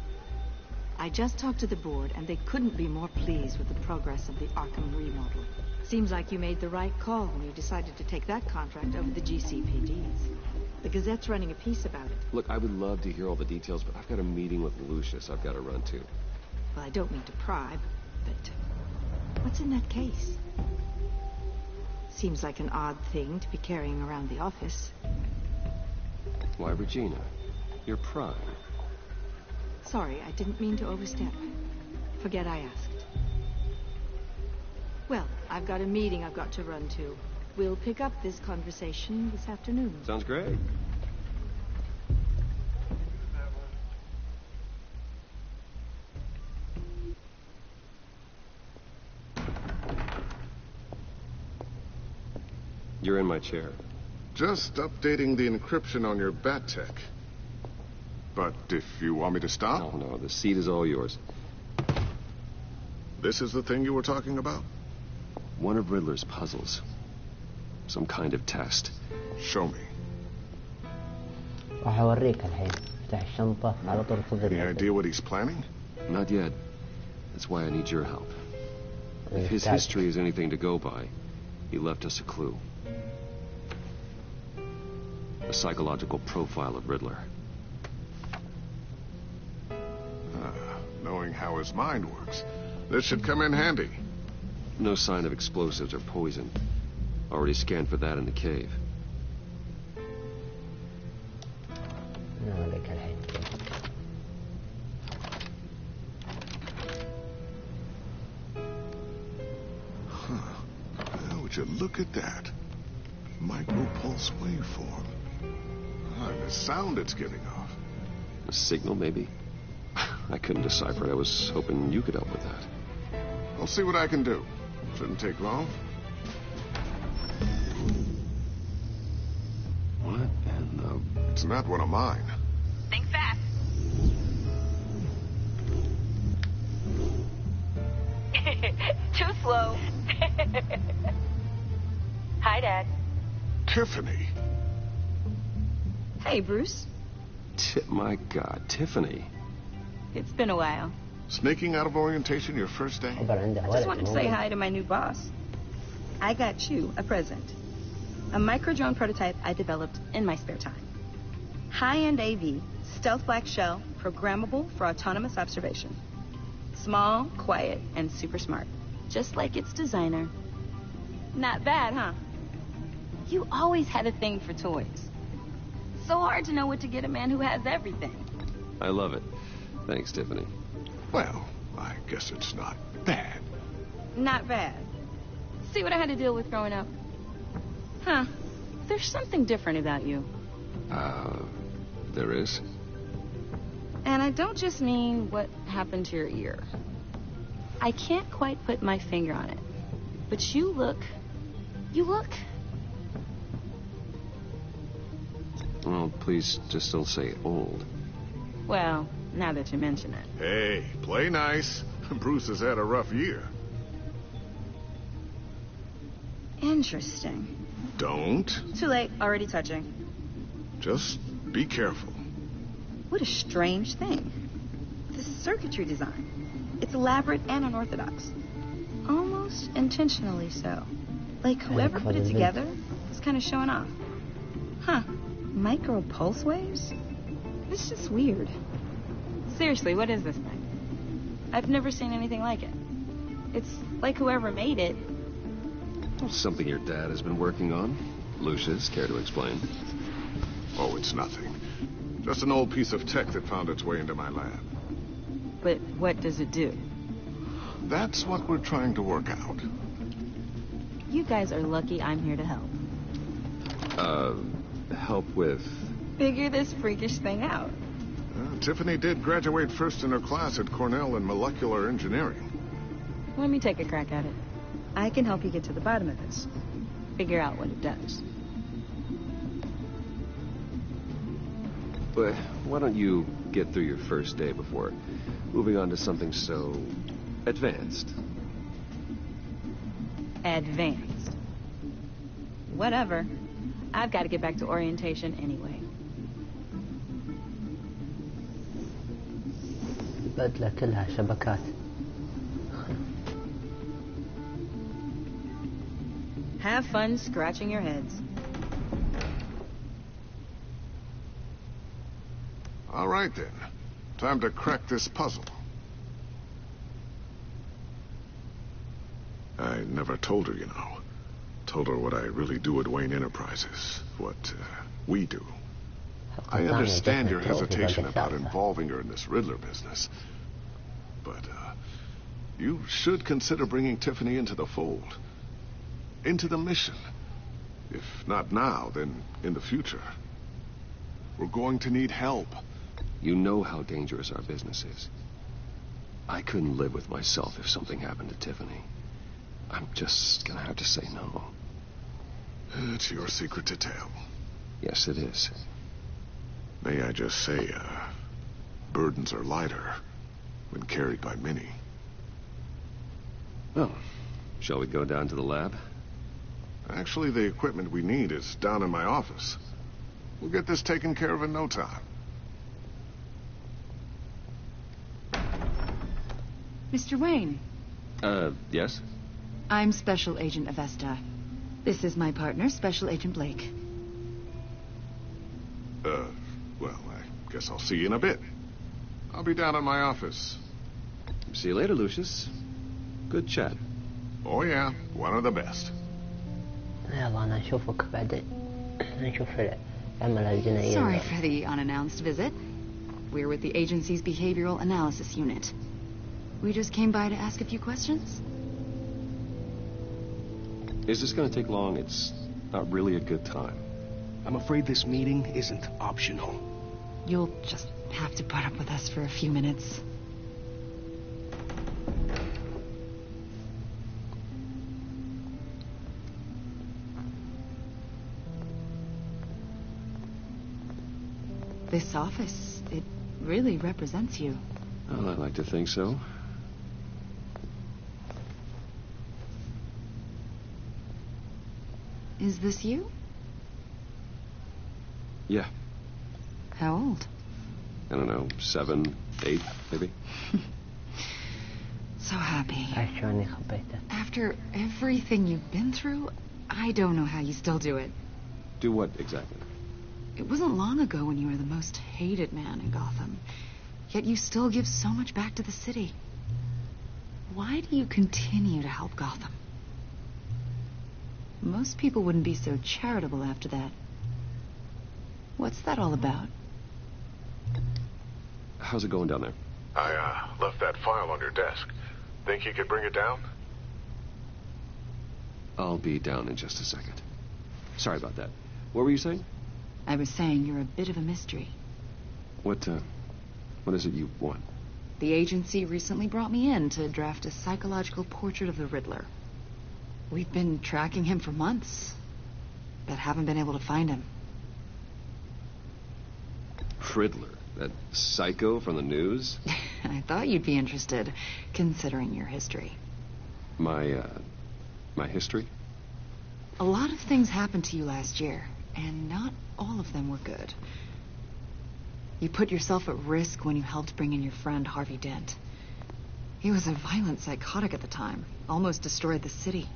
I just talked to the board, and they couldn't be more pleased with the progress of the Arkham remodel. Seems like you made the right call when you decided to take that contract over the GCPD's. The Gazette's running a piece about it. Look, I would love to hear all the details, but I've got a meeting with Lucius I've got to run to. Well, I don't mean to pry, but what's in that case? Seems like an odd thing to be carrying around the office. Why, Regina, you're prying. Sorry, I didn't mean to overstep. Forget I asked. Well, I've got a meeting I've got to run to. We'll pick up this conversation this afternoon. Sounds great. You're in my chair. Just updating the encryption on your bat tech. But if you want me to stop? No, the seat is all yours. This is the thing you were talking about? One of Riddler's puzzles. Some kind of test. Show me. راح أوريك الحين. افتح الشنطة على طول خذ. Any idea what he's planning? Not yet. That's why I need your help. If his history is anything to go by, he left us a clue. A psychological profile of Riddler. Knowing how his mind works, this should come in handy. No sign of explosives or poison. Already scanned for that in the cave. Well, would you look at that? Micropulse waveform. And the sound it's giving off. A signal, maybe? I couldn't decipher it. I was hoping you could help with that. I'll see what I can do. Shouldn't take long. What in the... It's not one of mine. Think fast. Too slow. Hi, Dad. Tiffany. Hey, Bruce. My God, Tiffany. It's been a while. Sneaking out of orientation your first day? I just wanted to say hi to my new boss. I got you a present. A micro-drone prototype I developed in my spare time. High-end AV, stealth black shell, programmable for autonomous observation. Small, quiet, and super smart. Just like its designer. Not bad, huh? You always had a thing for toys. So hard to know what to get a man who has everything. I love it. Thanks, Tiffany. Well, I guess it's not bad. Not bad. See what I had to deal with growing up? Huh. There's something different about you. There is? And I don't just mean what happened to your ear. I can't quite put my finger on it. But you look... Well, please just don't say old. Well, now that you mention it. Hey, play nice. Bruce has had a rough year. Interesting. Don't. Too late. Already touching. Just be careful. What a strange thing. The circuitry design. It's elaborate and unorthodox. Almost intentionally so. Like whoever put it together is kind of showing off. Huh. Micro pulse waves? It's just weird. Seriously, what is this thing? I've never seen anything like it. It's like whoever made it. Something your dad has been working on. Lucius, care to explain? Oh, it's nothing. Just an old piece of tech that found its way into my lab. But what does it do? That's what we're trying to work out. You guys are lucky I'm here to help. Help with... Figure this freakish thing out. Tiffany did graduate first in her class at Cornell in molecular engineering. Let me take a crack at it. I can help you get to the bottom of this. Figure out what it does. But why don't you get through your first day before moving on to something so advanced? Advanced. Whatever. I've got to get back to orientation anyway. بدلة كلها شبكات. Have fun scratching your heads. All right, then. Time to crack this puzzle. I never told her, you know. Told her what I really do at Wayne Enterprises. What we do. I understand your hesitation about involving her in this Riddler business. But, you should consider bringing Tiffany into the fold. Into the mission. If not now, then in the future. We're going to need help. You know how dangerous our business is. I couldn't live with myself if something happened to Tiffany. I'm just gonna have to say no. It's your secret to tell. Yes, it is. May I just say, burdens are lighter when carried by many. Well, shall we go down to the lab? Actually, the equipment we need is down in my office. We'll get this taken care of in no time. Mr. Wayne. Yes? I'm Special Agent Avesta. This is my partner, Special Agent Blake. Well, I guess I'll see you in a bit. I'll be down at my office. See you later, Lucius. Good chat. Oh, yeah. One of the best. يلا أنا أشوفك بعدين. نشوف العمل الجنائي. Sorry for the unannounced visit. We're with the agency's behavioral analysis unit. We just came by to ask a few questions. Is this going to take long? It's not really a good time. I'm afraid this meeting isn't optional. You'll just have to put up with us for a few minutes. This office, it really represents you. Well, I like to think so. Is this you? Yeah. How old? I don't know, 7, 8, maybe? So happy. After everything you've been through, I don't know how you still do it. Do what exactly? It wasn't long ago when you were the most hated man in Gotham. Yet you still give so much back to the city. Why do you continue to help Gotham? Most people wouldn't be so charitable after that. What's that all about? How's it going down there? I left that file on your desk. Think you could bring it down? I'll be down in just a second. Sorry about that. What were you saying? I was saying you're a bit of a mystery. What is it you want? The agency recently brought me in to draft a psychological portrait of the Riddler. We've been tracking him for months, but haven't been able to find him. Riddler? That psycho from the news? I thought you'd be interested, considering your history. My history? A lot of things happened to you last year, and not all of them were good. You put yourself at risk when you helped bring in your friend Harvey Dent. He was a violent psychotic at the time, almost destroyed the city.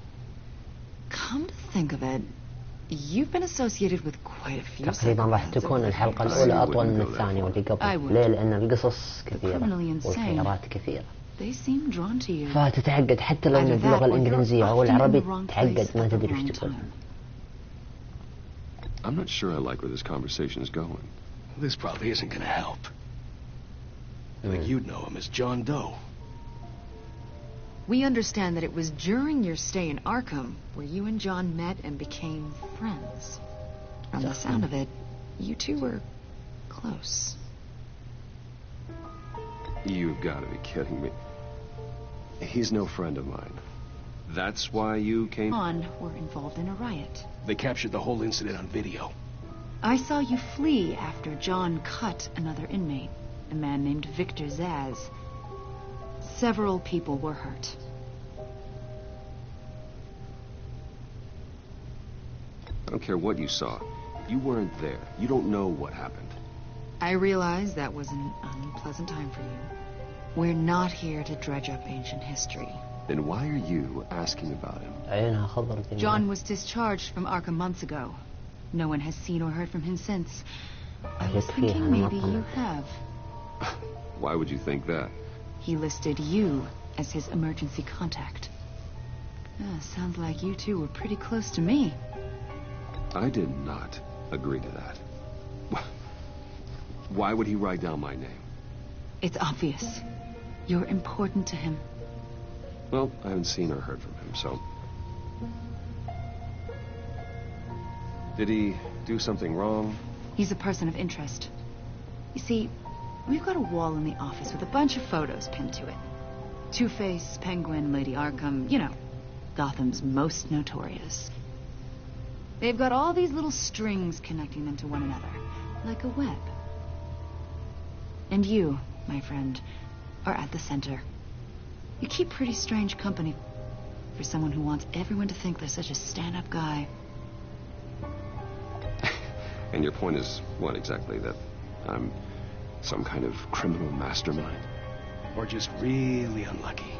Come to think of it, you've been associated with quite a few تقريبا راح تكون الحلقة الأولى أطول من الثانية واللي قبل. ليه؟ لأن القصص كثيرة والخيارات كثيرة. They seem drawn to you. فتتعقد حتى لو باللغة الإنجليزية أو العربي تعقد ما تدري وش تقول. I'm not sure I like where this conversation is going. This probably isn't going to help. I think you'd know him as John Doe. We understand that it was during your stay in Arkham where you and John met and became friends. From the sound of it, you two were close. You've got to be kidding me. He's no friend of mine. That's why you came? John were involved in a riot. They captured the whole incident on video. I saw you flee after John cut another inmate, a man named Victor Zaz. Several people were hurt. I don't care what you saw. You weren't there. You don't know what happened. I realize that was an unpleasant time for you. We're not here to dredge up ancient history. Then why are you asking about him? John was discharged from Arkham months ago. No one has seen or heard from him since. I was thinking maybe you have. Why would you think that? He listed you as his emergency contact. Sounds like you two were pretty close to me. I did not agree to that. Why would he write down my name? It's obvious. You're important to him. Well, I haven't seen or heard from him, so... Did he do something wrong? He's a person of interest. You see, we've got a wall in the office with a bunch of photos pinned to it. Two-Face, Penguin, Lady Arkham, you know, Gotham's most notorious. They've got all these little strings connecting them to one another, like a web. And you, my friend, are at the center. You keep pretty strange company for someone who wants everyone to think they're such a stand-up guy. And your point is what exactly? That I'm some kind of criminal mastermind? Or just really unlucky?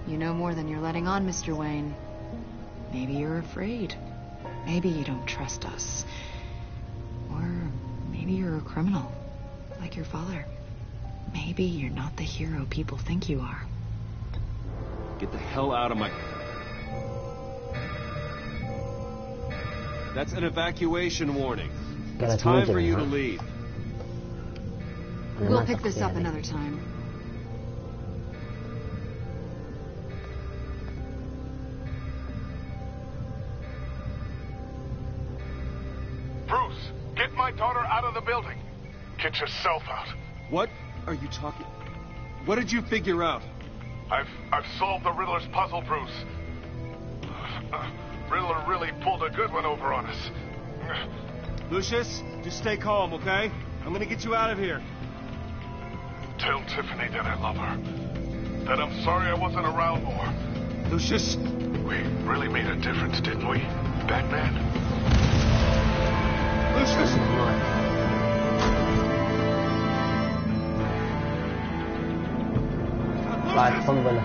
You know more than you're letting on, Mr. Wayne. Maybe you're afraid. Maybe you don't trust us. Or maybe you're a criminal, like your father. Maybe you're not the hero people think you are. Get the hell out of my... That's an evacuation warning. It's time for you to leave. We'll pick this up another time. Bruce, get my daughter out of the building. Get yourself out. What are you talking? What did you figure out? I've solved the Riddler's puzzle, Bruce. Riddler really pulled a good one over on us. Lucius, just stay calm, okay? I'm gonna get you out of here. Tell Tiffany that I love her. That I'm sorry I wasn't around more. Lucius? We really made a difference, didn't we, Batman? Lucius! بعد قنبلة.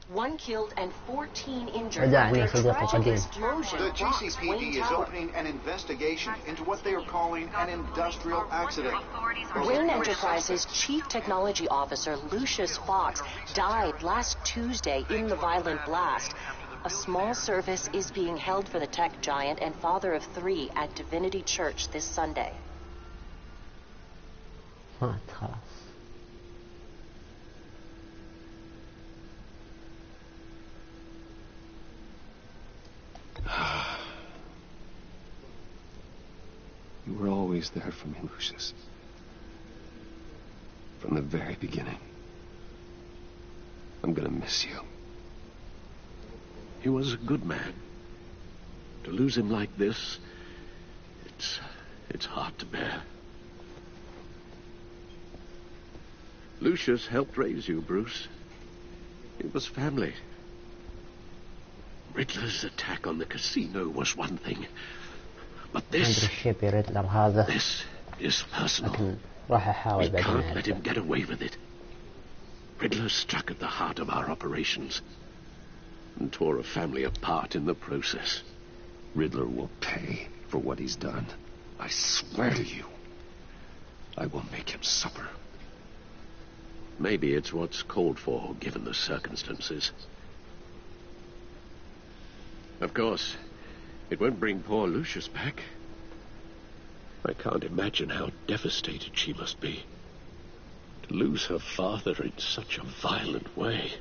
One killed and 14 injured. The GCPD is opening an investigation into what they are calling an industrial accident. Wayne Enterprises Chief Technology Officer Lucius Fox died last Tuesday in the violent blast. A small service is being held for the tech giant and father of 3 at Divinity Church this Sunday. You were always there for me, Lucius. From the very beginning. I'm gonna miss you. He was a good man. To lose him like this, it's hard to bear. Lucius helped raise you, Bruce. It was family. Riddler's attack on the casino was one thing, but this is personal. We can't let him get away with it. Riddler struck at the heart of our operations and tore a family apart in the process. Riddler will pay for what he's done. I swear to you, I will make him suffer. Maybe it's what's called for, given the circumstances. Of course, it won't bring poor Lucius back. I can't imagine how devastated she must be. To lose her father in such a violent way.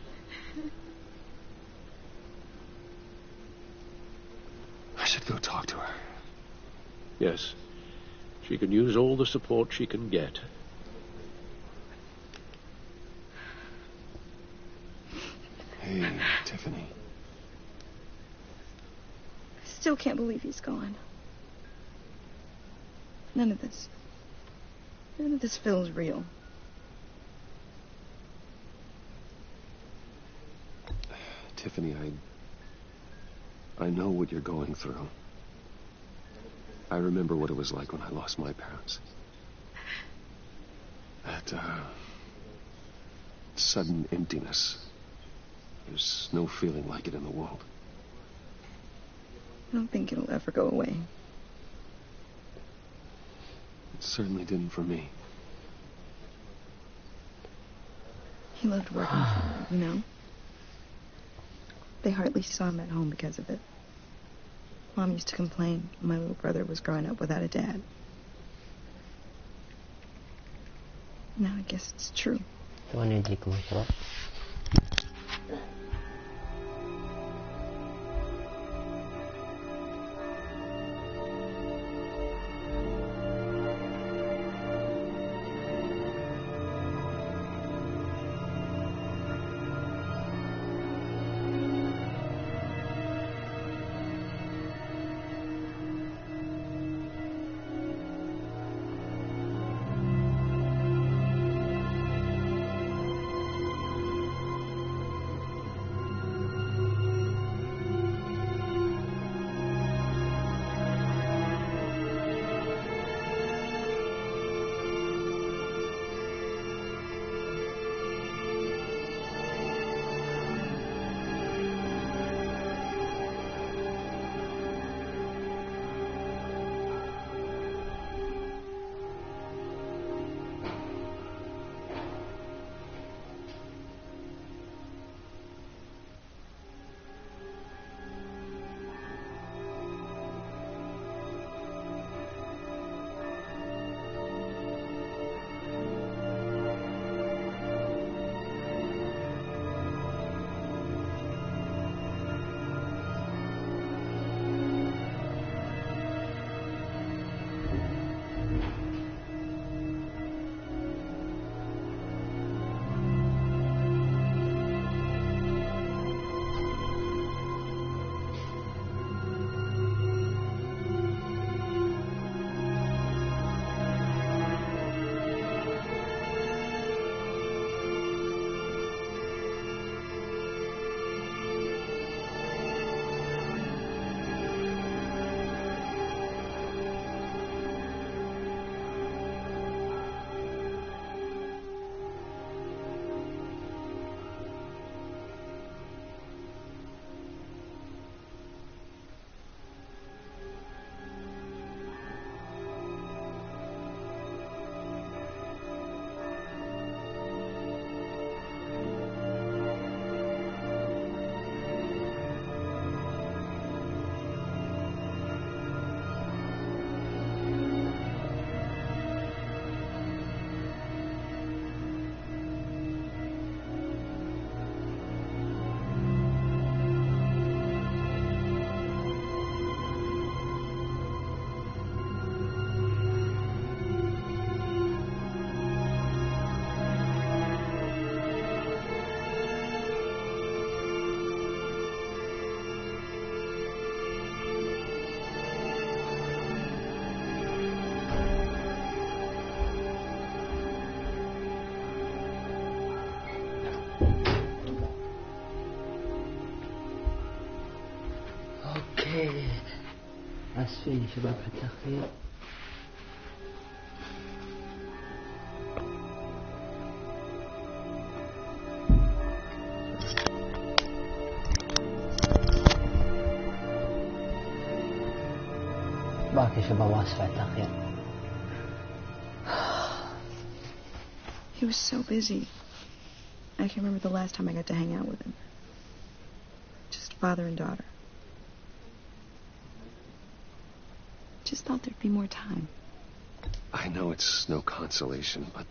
I should go talk to her. Yes. She can use all the support she can get. Hey, Tiffany. Still can't believe he's gone. None of this feels real. Tiffany, I know what you're going through. I remember what it was like when I lost my parents. That, sudden emptiness. There's no feeling like it in the world. I don't think it'll ever go away. It certainly didn't for me. He loved working for them, you know? They hardly saw him at home because of it. Mom used to complain my little brother was growing up without a dad. Now I guess it's true. اسفين شباب على التأخير. باقي شباب اسف على التأخير. He was so busy. I can't remember the last time I got to hang out with him. Just father and daughter. Just thought there'd be more time. I know it's no consolation, but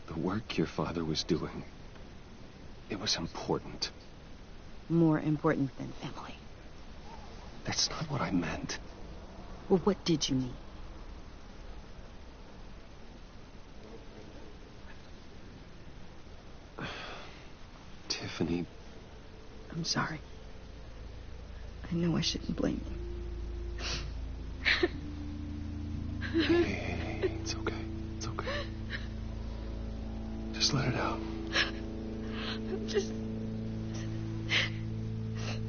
the work your father was doing, it was important. More important than family. That's not what I meant. Well, what did you mean? Tiffany. I'm sorry. I know I shouldn't blame you. Hey, it's okay. It's okay. Just let it out. I'm just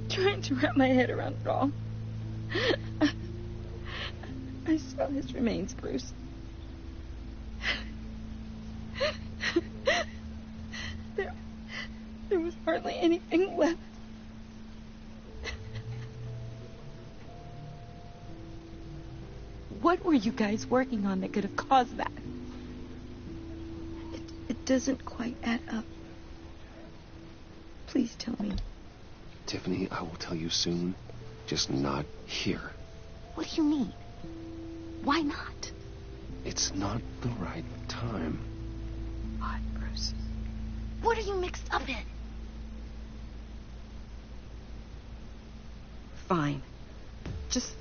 trying to wrap my head around it all. I saw his remains, Bruce. There was hardly anything left. What were you guys working on that could have caused that? It doesn't quite add up. Please tell me. Tiffany, I will tell you soon. Just not here. What do you mean? Why not? It's not the right time. What, Bruce? What are you mixed up in? Fine. Just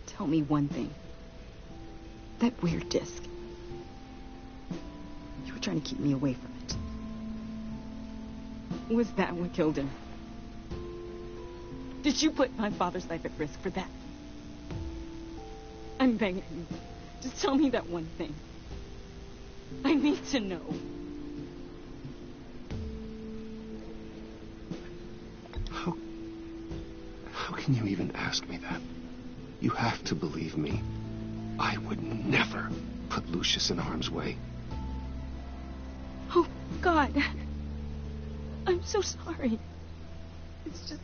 tell me one thing. That weird disc. You were trying to keep me away from it. Was that what killed him? Did you put my father's life at risk for that? I'm begging you. Just tell me that one thing. I need to know. How can you even ask me that? You have to believe me. I would never put Lucius in harm's way. Oh, God. I'm so sorry. It's just...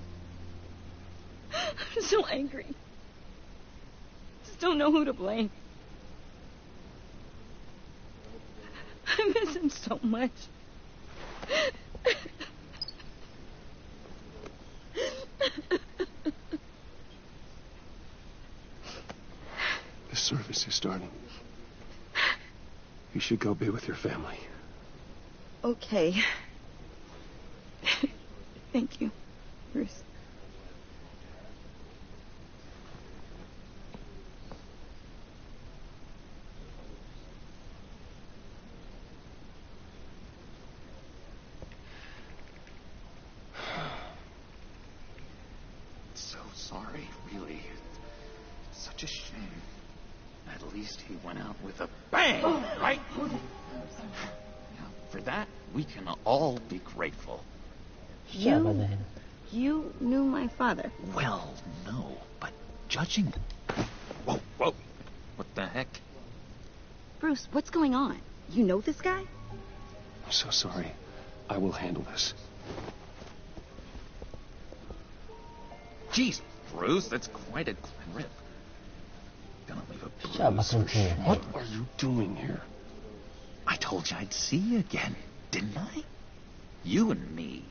I'm so angry. Just don't know who to blame. I miss him so much. The service is starting. You should go be with your family. Okay. Thank you, Bruce. So sorry, really. It's such a shame. At least he went out with a bang, right? Now, for that, we can all be grateful. You knew my father? Well, no, but judging... Whoa, whoa. What the heck? Bruce, what's going on? You know this guy? I'm so sorry. I will handle this. Jeez, Bruce, that's quite a grip. Gonna leave a bruise. What are you doing here? I told you I'd see you again, didn't I? You and me,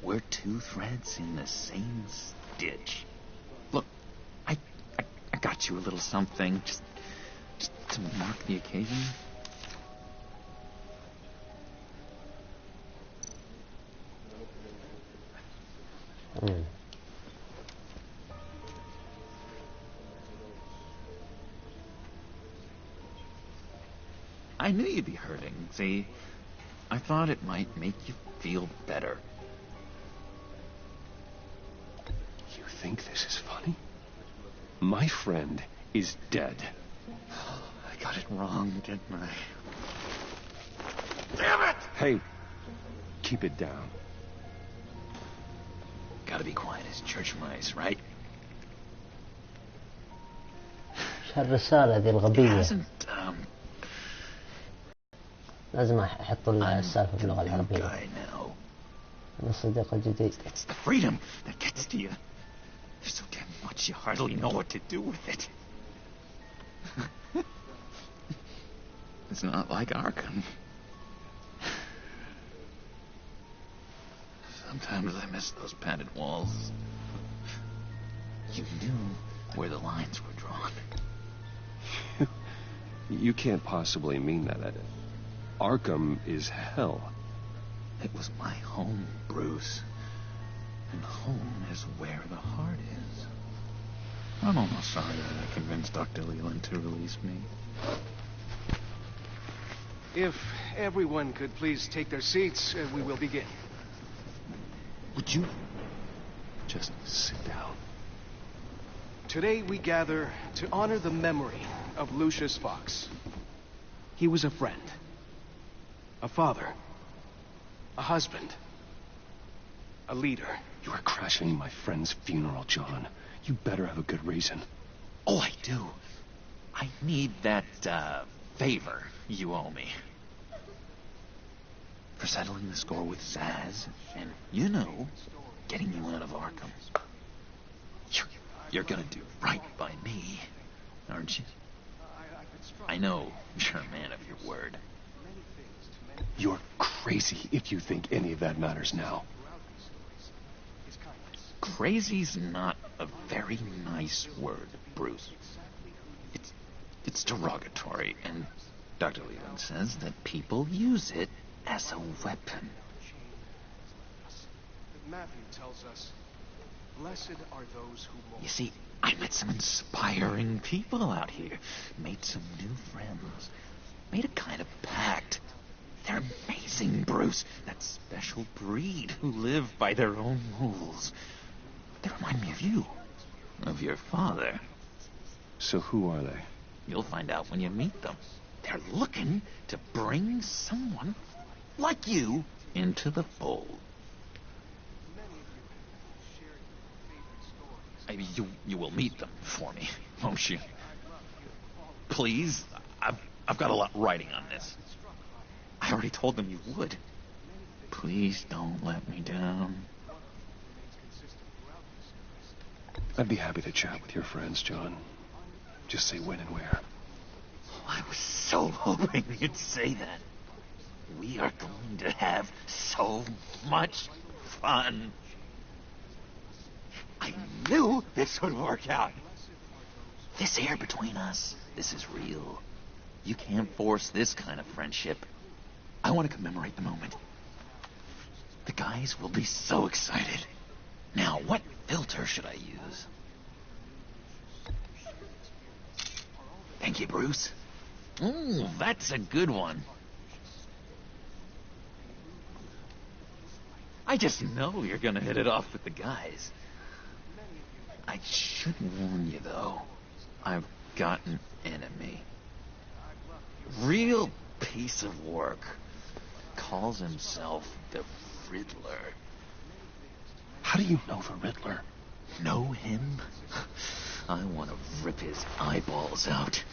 we're two threads in the same stitch. Look, I got you a little something, just to mark the occasion. I knew you'd be hurting. See, I thought it might make you feel better. You think this is funny? My friend is dead. I got it wrong, didn't I? Damn it! Hey, keep it down. Gotta be quiet as church mice, right? هالرسالة ذي الغبية. لازم أحط السالفة باللغة العربية. أنا الصديق الجديد. It's the freedom that gets to you. There's so damn much you hardly know what to do with it. It's not like Arkham. Sometimes I miss those padded walls. You knew where the lines were drawn. You can't possibly mean that. Arkham is hell. It was my home, Bruce. And home is where the heart is. I'm almost sorry that I convinced Dr. Leland to release me. If everyone could please take their seats, we will begin. Would you just sit down? Today we gather to honor the memory of Lucius Fox. He was a friend, a father, a husband, a leader. You are crashing my friend's funeral, John. You better have a good reason. Oh, I do. I need that, favor you owe me. For settling the score with Zaz, and, you know, getting you out of Arkham. You're gonna do right by me, aren't you? I know you're a man of your word. You're crazy if you think any of that matters now. Crazy's not a very nice word, Bruce. It's derogatory, and Dr. Leland says that people use it as a weapon. Matthew tells us, blessed are those who mourn. You see, I met some inspiring people out here. Made some new friends. Made a kind of pact. They're amazing, Bruce. That special breed who live by their own rules. They remind me of you. Of your father. So who are they? You'll find out when you meet them. They're looking to bring someone like you into the fold. You will meet them for me, won't you? Please, I've got a lot writing on this. I already told them you would. Please don't let me down. I'd be happy to chat with your friends, John. Just say when and where. Oh, I was so hoping you'd say that. We are going to have so much fun. I knew this would work out. This air between us, this is real. You can't force this kind of friendship. I want to commemorate the moment. The guys will be so excited. Now, what filter should I use? Thank you, Bruce. Ooh, that's a good one. I just know you're gonna hit it off with the guys. I should warn you, though. I've got an enemy. Real piece of work. Calls himself the Riddler. How do you know the Riddler? Know him? I want to rip his eyeballs out.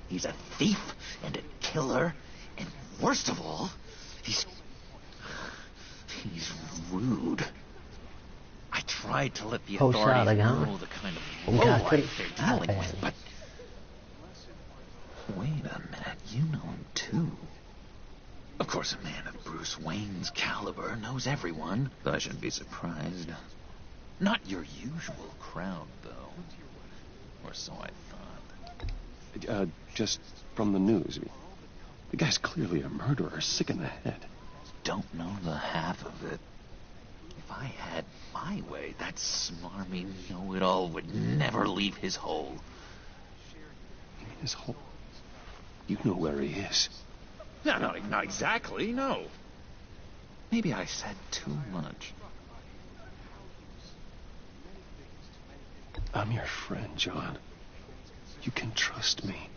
He's a thief and a killer, and worst of all, he's rude. I tried to let the authorities know the kind of lowlife they're dealing with, but... Wait a minute, you know him too. Of course, a man of Bruce Wayne's caliber knows everyone. I shouldn't be surprised. Not your usual crowd, though. Or so I thought. Just from the news. The guy's clearly a murderer, sick in the head. Don't know the half of it. If I had my way, that smarmy know-it-all would never leave his hole. You mean his hole? You know where he is. No, not exactly, no. Maybe I said too much. I'm your friend, John. You can trust me.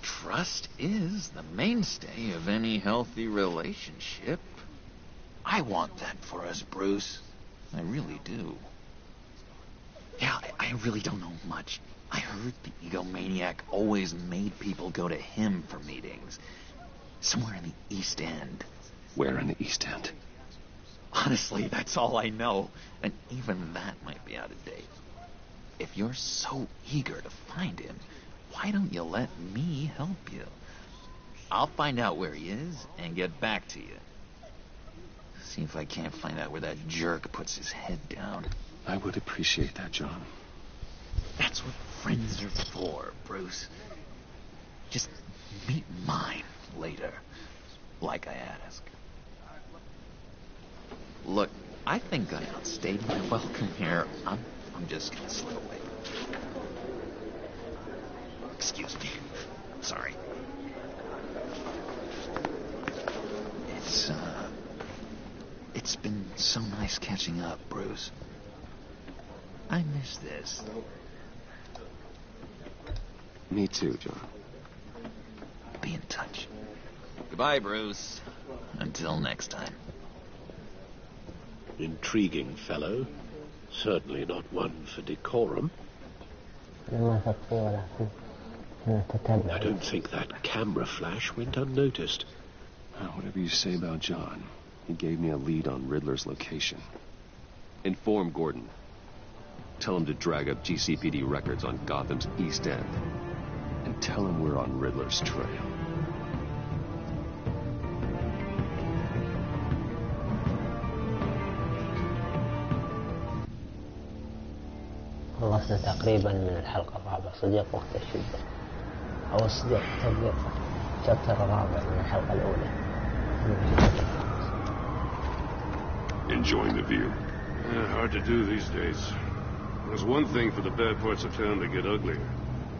Trust is the mainstay of any healthy relationship. I want that for us, Bruce. I really do. Yeah, I really don't know much. I heard the egomaniac always made people go to him for meetings. Somewhere in the East End. Where in the East End? Honestly, that's all I know. And even that might be out of date. If you're so eager to find him, why don't you let me help you? I'll find out where he is and get back to you. See if I can't find out where that jerk puts his head down. I would appreciate that, John. That's what friends are for, Bruce. Just meet mine later, like I asked. Look, I think I outstayed my welcome here. I'm just gonna slip away. Excuse me. Sorry. It's been so nice catching up, Bruce. I miss this. Me too, John. Be in touch. Goodbye, Bruce. Until next time. Intriguing fellow. Certainly not one for decorum. I don't think that camera flash went unnoticed. Whatever you say about John, he gave me a lead on Riddler's location. Inform Gordon. Tell him to drag up GCPD records on Gotham's East End. And tell him we're on Riddler's trail. خلصنا تقريبا من الحلقة الرابعة. صديق وقت الشدة أو الصديق الشابتر الرابع من الحلقة الأولى. Enjoying the view? Yeah, hard to do these days. There's one thing for the bad parts of town to get uglier.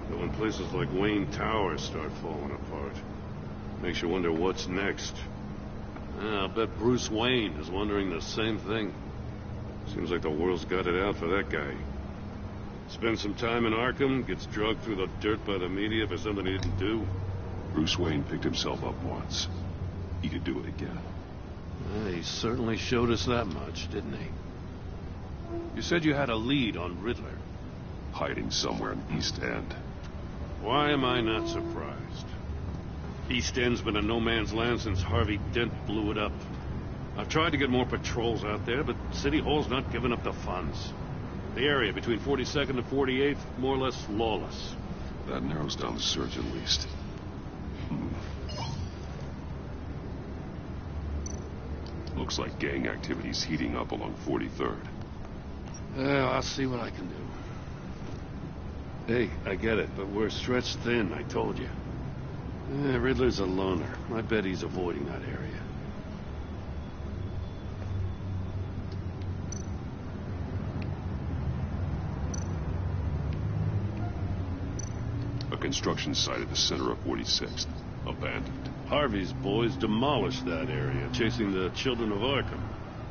But when places like Wayne Tower start falling apart, makes you wonder what's next. I'll bet Bruce Wayne is wondering the same thing. Seems like the world's got it out for that guy. Spends some time in Arkham, gets drugged through the dirt by the media for something he didn't do. Bruce Wayne picked himself up once. He could do it again. He certainly showed us that much, didn't he? You said you had a lead on Riddler. Hiding somewhere in East End. Why am I not surprised? East End's been a no-man's land since Harvey Dent blew it up. I've tried to get more patrols out there, but City Hall's not giving up the funds. The area between 42nd and 48th, more or less lawless. That narrows down the search at least. Looks like gang activity's heating up along 43rd. Well, I'll see what I can do. Hey, I get it, but we're stretched thin, I told you. Riddler's a loner. I bet he's avoiding that area. A construction site at the center of 46th. Abandoned. Harvey's boys demolished that area, chasing the children of Arkham.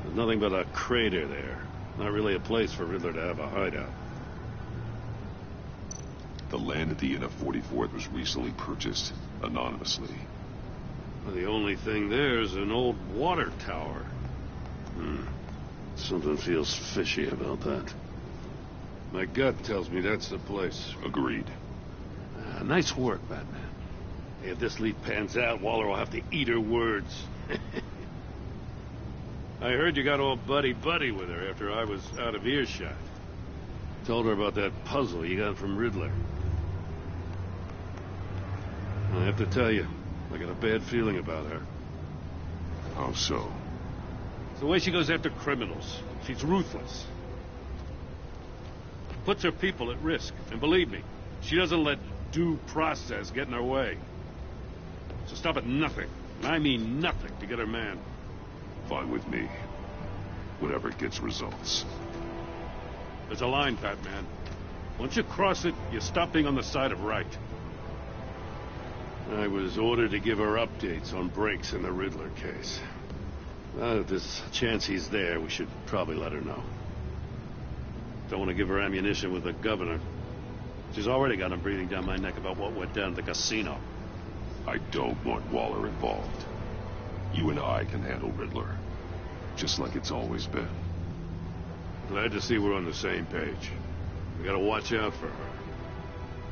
There's nothing but a crater there. Not really a place for Riddler to have a hideout. The land at the end of 44th was recently purchased, anonymously. Well, the only thing there is an old water tower. Something feels fishy about that. My gut tells me that's the place. Agreed. Nice work, Batman. If this lead pans out, Waller will have to eat her words. I heard you got all buddy-buddy with her after I was out of earshot. Told her about that puzzle you got from Riddler. I have to tell you, I got a bad feeling about her. How so? It's the way she goes after criminals. She's ruthless. Puts her people at risk. And believe me, she doesn't let due process get in her way. So stop at nothing, and I mean nothing, to get her man. Fine with me. Whenever it gets results. There's a line, Batman. Once you cross it, you stop being on the side of right. I was ordered to give her updates on breaks in the Riddler case. If there's a chance he's there, we should probably let her know. Don't want to give her ammunition with the governor. She's already got him breathing down my neck about what went down at the casino. I don't want Waller involved. You and I can handle Riddler. Just like it's always been. Glad to see we're on the same page. We gotta watch out for her.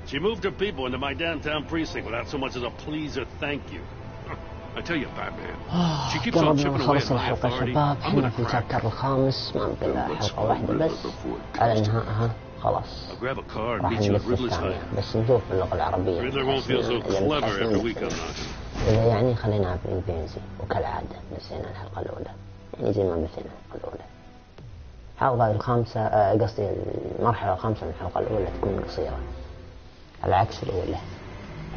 She moved her people into my downtown precinct without so much as a please or thank you. I tell you, Batman, she keeps on chipping away at my authority. I'm gonna crack. الشابتر الخامس ما بقى حلقة واحدة بس على انهائها خلاص راح نلف الثانية بس نشوف باللغة العربية إذا يعني خلينا بالإنجليزي وكالعادة نسينا الحلقة الأولى يعني زي ما بثينا الحلقة الأولى. الحلقة الخامسة قصدي المرحلة الخامسة من الحلقة الأولى تكون قصيرة على عكس الأولى.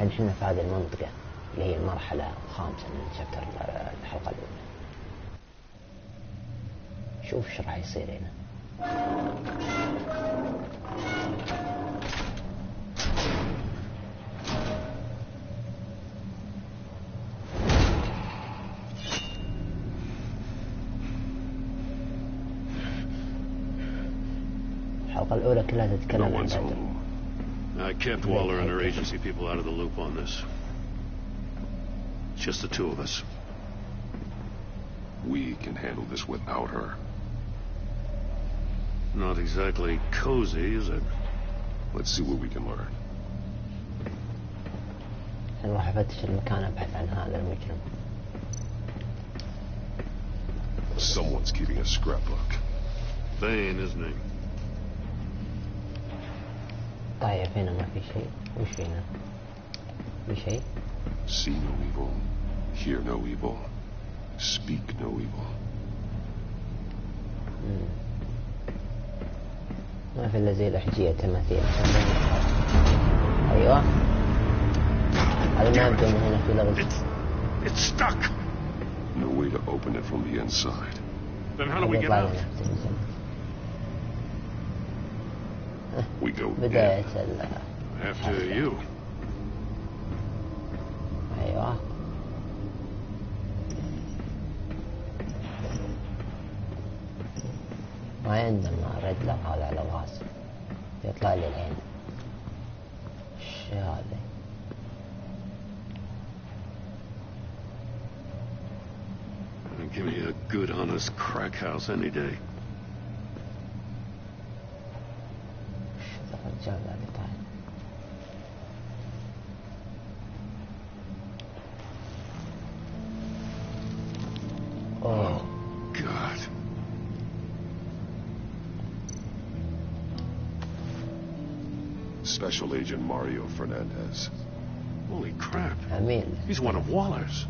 الحين احنا في هذه المنطقة اللي هي المرحلة الخامسة من شابتر الحلقة الأولى. شوف ايش راح يصير هنا. الحلقة الأولى كلها تتكلم عن العدو. I kept Waller and her agency people out of the loop on this. It's just the two of us. We can handle this without her. Not exactly cozy, is it? Let's see what we can learn. نروح أفتش المكان أبحث عن هذا المجرم. Someone's keeping a scrapbook. Bane, isn't he? طيب هنا ما في شيء. وش هنا؟ في شيء؟ See no evil, hear no evil, speak no evil. ما في إلا زي الأحجية تماثيل. أيوة. هذا ما يبدو إن هنا في لغز. It's stuck. No way to open it from the inside. Then how do we get out? We go بداية After you. أيوة. ما عندنا ريدلر هذا على راسي يطلع لي العين. ايش هذا؟ Give me a good honest crack house any day. Oh, God. Special Agent Mario Fernandez. Holy crap. أمين. He's one of Waller's.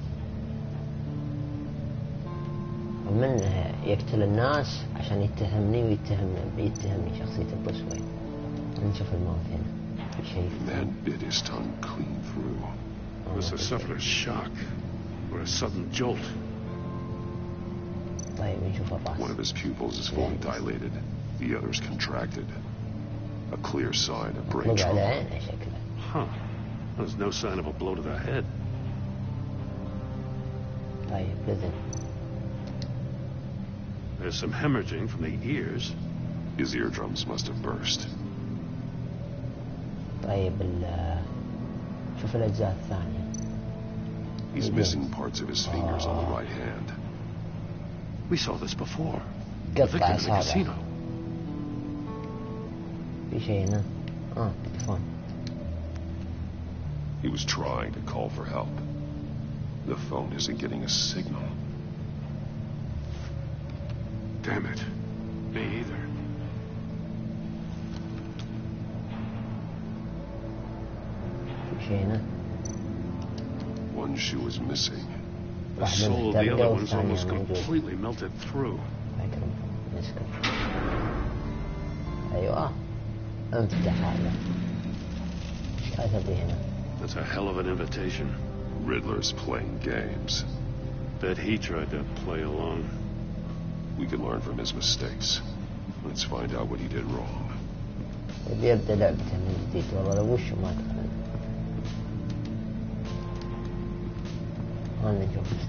ومنه يقتل الناس عشان يتهمني ويتهمني شخصية بروس وين. نشوف الموت هنا. في شيء. Man bit his tongue clean through. Must have suffered a shock or a sudden jolt. طيب نشوف الراس. One of his pupils is fully dilated. The other's contracted. A clear sign of brain trauma. Huh. There's no sign of a blow to the head. طيب لذن. There's some hemorrhaging from the ears. His eardrums must have burst. طيب شوف الأجزاء الثانية. He's missing parts of his fingers on the right hand. We saw this before. The victim in the casino. في شيء هنا. تليفون. He was trying to call for help. The phone isn't getting a signal. Damn it. Me either. في شيء هنا. One shoe is missing. The soul of the other one's almost completely melted through. أيوة. انفتح هذا. هذا هنا. That's a hell of an invitation. Riddler's playing games. Bet he tried to play along. We can learn from his mistakes. Let's find out what he did wrong. بيبدأ لعبته من جديد والله لو وش ما تفهم.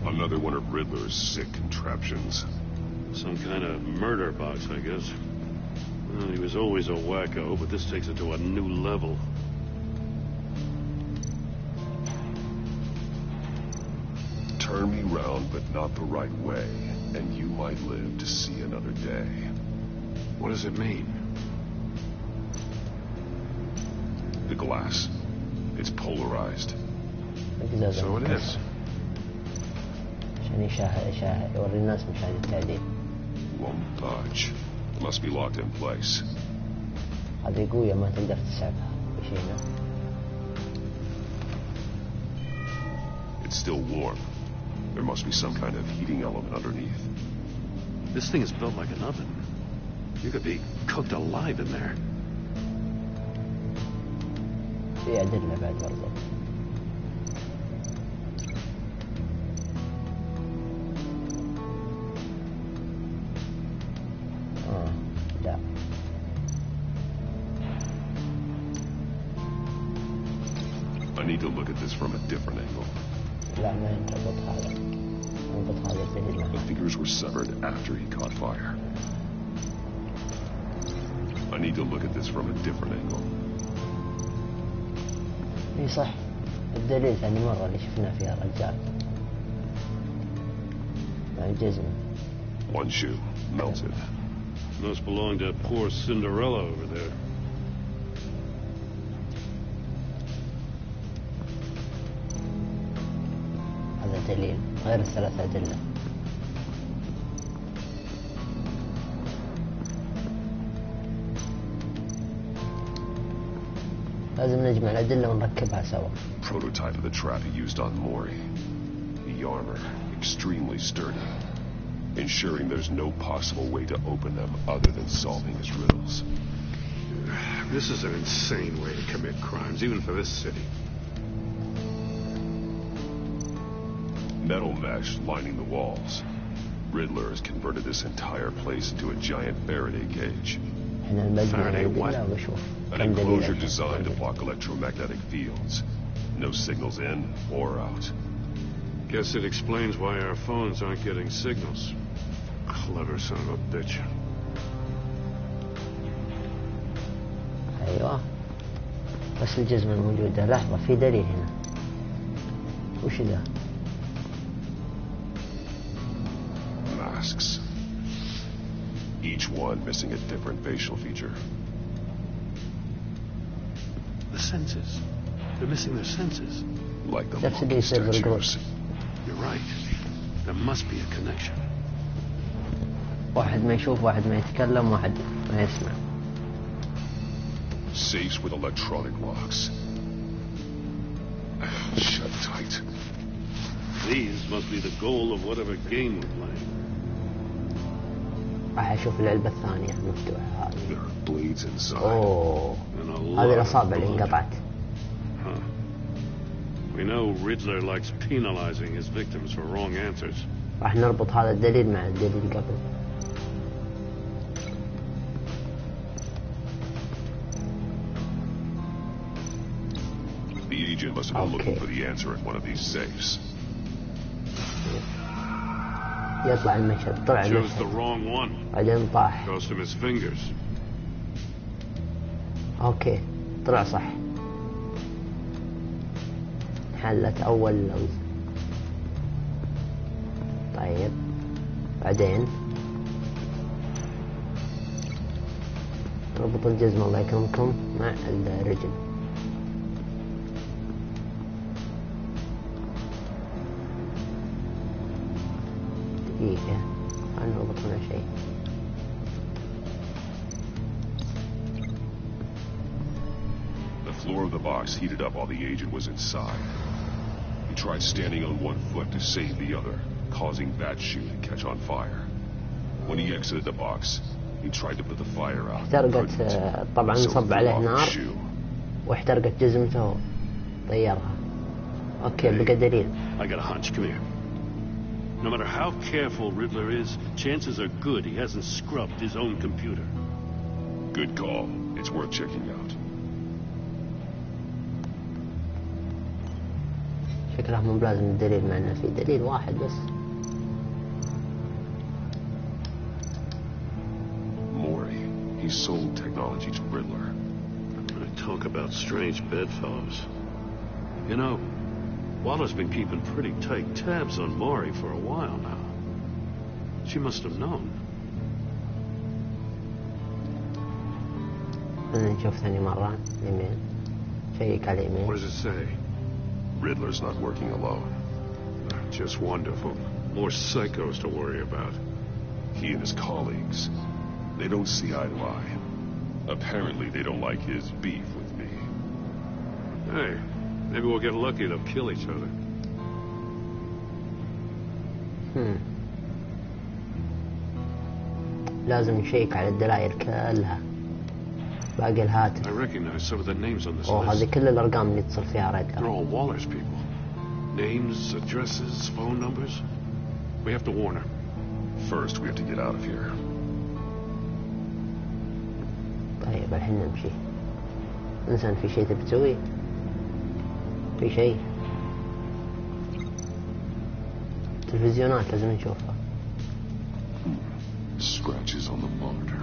Another one of Riddler's sick contraptions. Some kind of murder box, I guess. Well, he was always a wacko, but this takes it to a new level. Turn me round, but not the right way, and you might live to see another day. What does it mean? the glass. It's polarized. So it is. عشان يوري الناس مشاهدة التعديل. Won't budge. Must be locked in place. هذه قوية ما تقدر تسحبها. إيش هنا؟ It's still warm. There must be some kind of heating element underneath. This thing is built like an oven. You could be cooked alive in there. في أدلة بعد برضه. لا. I need to look at this from a different angle. لا ما ينربط هذا. ينربط هذا الدليل. The fingers were severed after he caught fire. I need to look at this from a different angle. اي صح. الدليل ثاني مرة اللي شفنا فيها الرجال. مع الجزم. One shoe melted. Must belong to poor Cinderella over there. هذا دليل غير الثلاثة أدلة. لازم نجمع الأدلة ونركبها سوا. Prototype of the trap he used on Mori. The armor, extremely sturdy, ensuring there's no possible way to open them other than solving his riddles. This is an insane way to commit crimes, even for this city. Metal mesh lining the walls. Riddler has converted this entire place into a giant Faraday cage. Faraday what? An enclosure designed to block electromagnetic fields. No signals in or out. Guess it explains why our phones aren't getting signals. Clever son of a bitch. أيوة. بس الجزمة الموجودة. لحظة في دليل هنا. وش ده؟ Masks. Each one missing a different facial feature. The senses. They're missing their senses. Like the monkey statues. You're right. There must be a connection. واحد ما يشوف واحد ما يتكلم واحد ما يسمع. Safes with electronic locks. Shut tight. These must be the goal of whatever game we're playing. راح أشوف العلبة الثانية مفتوحة هذه. There are blades inside. أوه. هذه الأصابع اللي انقطعت. We know Riddler likes penalizing his victims for wrong answers. راح نربط هذا الدليل مع الدليل قبل. The agent must have been looking for the answer in one of these safes. يطلع المشهد. طلع المشهد. Chose the wrong one. بعدين طاح. Cost him his fingers. أوكي. طلع صح. حلت أول لغز. طيب. بعدين. ربط الجزمة الله يكرمكم مع الرجل. دقيقة. خلنا نربط هنا شيء. The floor of the box heated up while the agent was inside. He tried standing on one foot to save the other, causing that shoe to catch on fire. When he exited the box, he tried to put the fire out. احترقت طبعا صب عليه نار واحترقت جزمته طيرها. اوكي بقى دليل. I got a hunch. Come here. No matter how careful Riddler is, chances are good he hasn't scrubbed his own computer. Good call. It's worth checking out. شكله مو بلازم الدليل مع انه في دليل واحد بس. Mori, he sold technology to Riddler. Talk about strange bedfellows. You know, Waller's been keeping pretty tight tabs on Mori for a while now. She must have known. خلينا نشوف ثاني مرة يمين. What does it say? Riddler's not working alone. Just wonderful. More psychos to worry about. He and his colleagues. They don't see eye to eye. Apparently they don't like his beef with me. Hey, maybe we'll get lucky they'll kill each other. لازم نشيك على الدلائل كلها. باقي الهاتف. I recognize some of the names on this list. هذه كل الأرقام اللي يتصل فيها ريدلر. They're all Waller's people. Names, addresses, phone numbers. We have to warn her. First, we have to get out of here. طيب الحين نمشي. إنسان في شيء تبي تسويه؟ في شيء؟ تلفزيونات لازم نشوفها. Scratches on the monitor.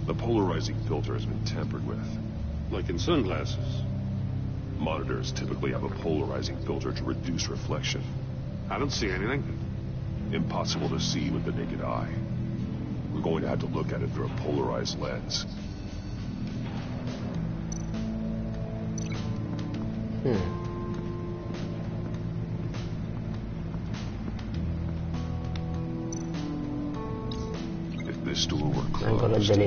The polarizing filter has been tampered with. Like in sunglasses. Monitors typically have a polarizing filter to reduce reflection. I don't see anything. Impossible to see with the naked eye. We're going to have to look at it through a polarized lens. If this door were closed, the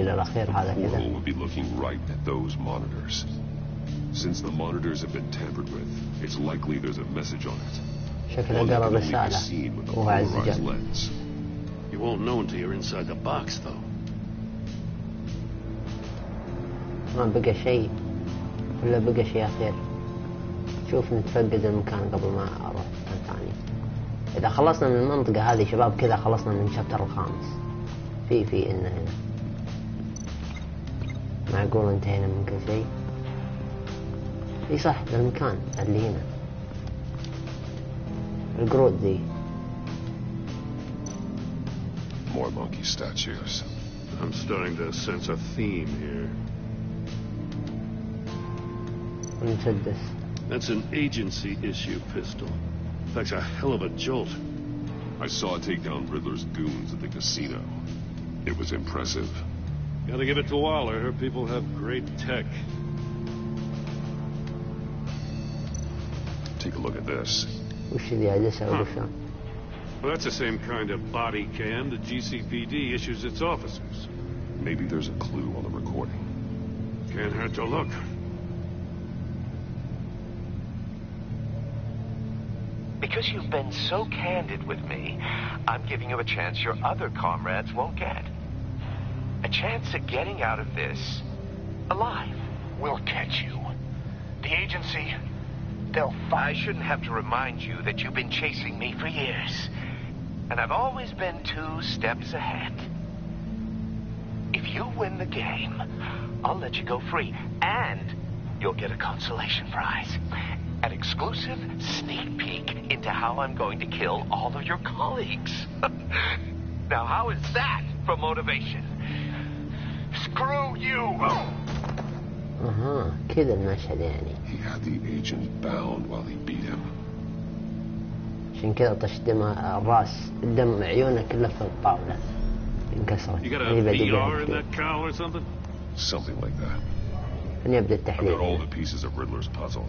world would be looking right at those monitors. Since the monitors have been tampered with, it's likely there's a message on it. One that can only be seen with a polarized lens. You won't know until you're inside the box, though. ما بقى شيء ولا بقى شيء أخير. شوف نتفقد المكان قبل ما أروح مكان ثاني. إذا خلصنا من المنطقة هذه شباب كذا خلصنا من الشابتر الخامس. في إنه هنا. معقول انتهينا من كل شيء؟ اي صح ده المكان اللي هنا. القرود ذي. More monkey statues. I'm starting to sense a theme here. مسدس. That's an agency issue pistol. That's a hell of a jolt. I saw it take down Riddler's goons at the casino. It was impressive. Gotta give it to Waller. Her people have great tech. Take a look at this. Well, that's the same kind of body cam the GCPD issues its officers. Maybe there's a clue on the recording. Can't hurt to look. Because you've been so candid with me, I'm giving you a chance your other comrades won't get. A chance at getting out of this alive. We'll catch you. The agency, I shouldn't have to remind you that you've been chasing me for years. And I've always been 2 steps ahead. If you win the game, I'll let you go free. And you'll get a consolation prize. An exclusive sneak peek into how I'm going to kill all of your colleagues. Now, how is that for motivation? Screw you! كذا المشهد يعني. He had the agent bound while he beat him. عشان كذا طش دم الراس الدم عيونه كلها في الطاولة انكسرت. You got a VR in that cowl or something? Something like that. يبدأ I've التحليل. got all the pieces of Riddler's puzzle.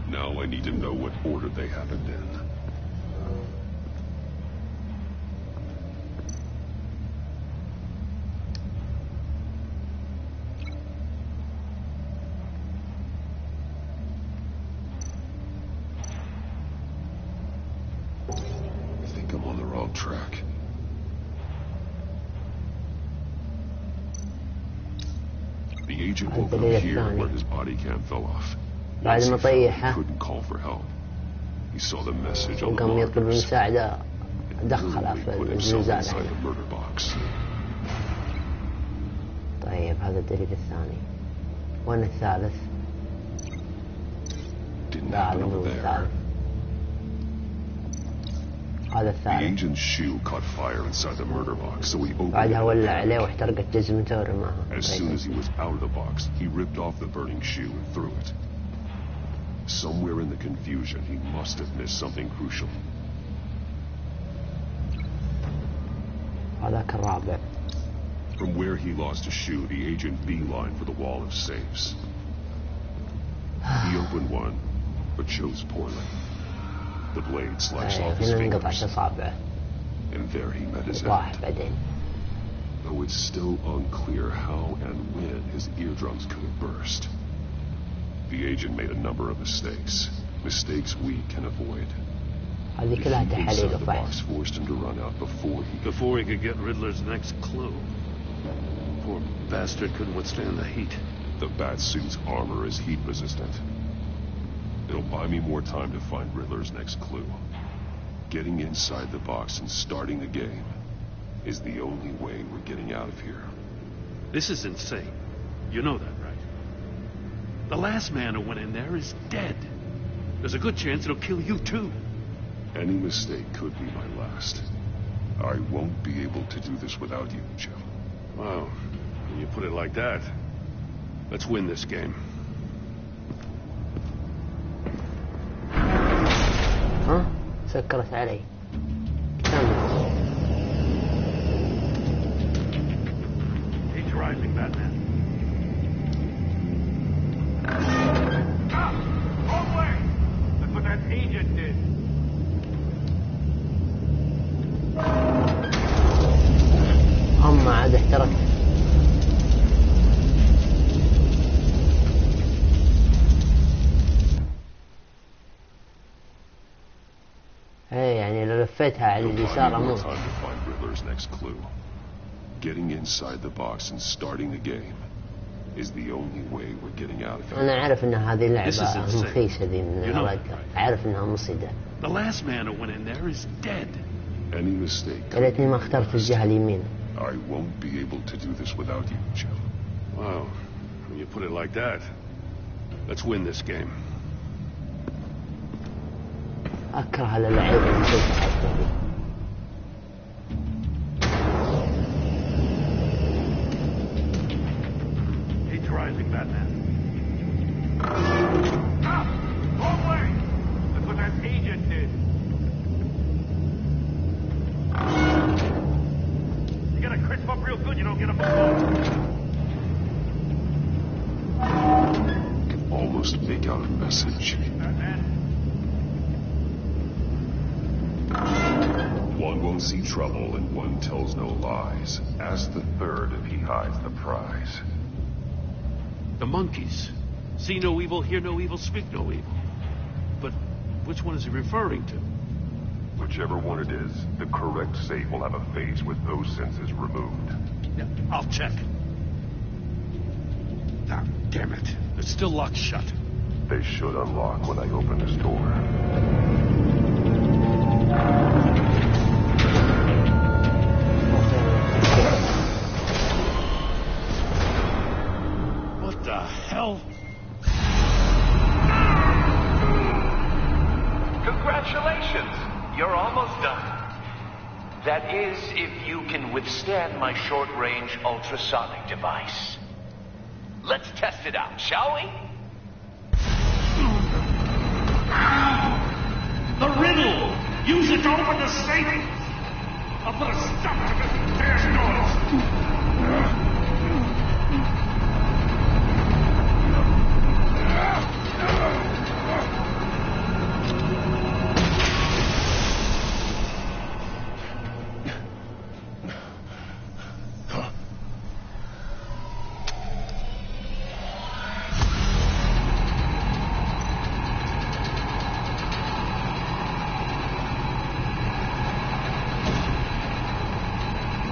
Now I need to know what order they happened in. I think I'm on the wrong track. The agent will come here where his body cam fell off. بعد ما طيحها couldn't call for help. He saw the message on the وقام يطلب المساعدة دخلها في put himself الزنزانة. inside the murder box. طيب هذا الدليل الثاني. وين الثالث؟ Didn't happen over there. هذا The الثالث. agent's shoe caught fire inside the murder box, so he opened بعدها it. ولع عليه واحترقت جزمته ورماها. As soon as he was out of the box, he ripped off the burning shoe and threw it. Somewhere in the confusion, he must have missed something crucial. هذاك الرابع. From where he lost his shoe, the agent beelined for the wall of safes. He opened one, but chose poorly. The blade slashed off his fingers, and there he met his end. Though it's still unclear how and when his eardrums could have burst. The agent made a number of mistakes we can avoid. The heat inside the box forced him to run out before he could get Riddler's next clue. Poor bastard couldn't withstand the heat. The bat suit's armor is heat resistant. It'll buy me more time to find Riddler's next clue. Getting inside the box and starting the game is the only way we're getting out of here. This is insane. You know that, right? The last man who went in there is dead. There's a good chance it'll kill you too. Any mistake could be my last. I won't be able to do this without you, Joe. Wow, when you put it like that, let's win this game. ها؟ سكرت علي. He's driving, Batman. Wrong way! That's what that agent did. هم عاد احترقت. يعني لو لفيتها على اليسار اموت. أنا أعرف إن هذه اللعبة مخيسة ذي من الرد. أعرف إنها مصيدة. يا ليتني ما اخترت الجهة اليمين. I won't be able to do this without you, Joe. Wow, when you put it like that, let's win this game. أكره الألعاب الموسيقى حتى دي. He's driving, Batman. Wrong way! That's what that agent did. You gotta crisp up real good, you don't get a move on. Almost make out a message. Batman. One won't see trouble and one tells no lies. Ask the third if he hides the prize. The monkeys. See no evil, hear no evil, speak no evil. But which one is he referring to? Whichever one it is, the correct safe will have a face with those senses removed. Yeah, I'll check. Ah, damn it. It's still locked shut. They should unlock when I open this door. What the hell? Congratulations! You're almost done. That is, if you can withstand my short-range ultrasonic device. Let's test it out, shall we? The riddle! Use it to open the safe! I'll put a stop to this damn noise!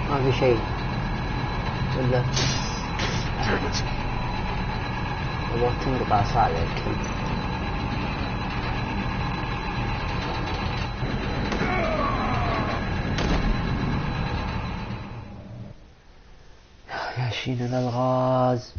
ما في شيء ولا أبغى تنقطع أصابع الكلب. يا شين الألغاز.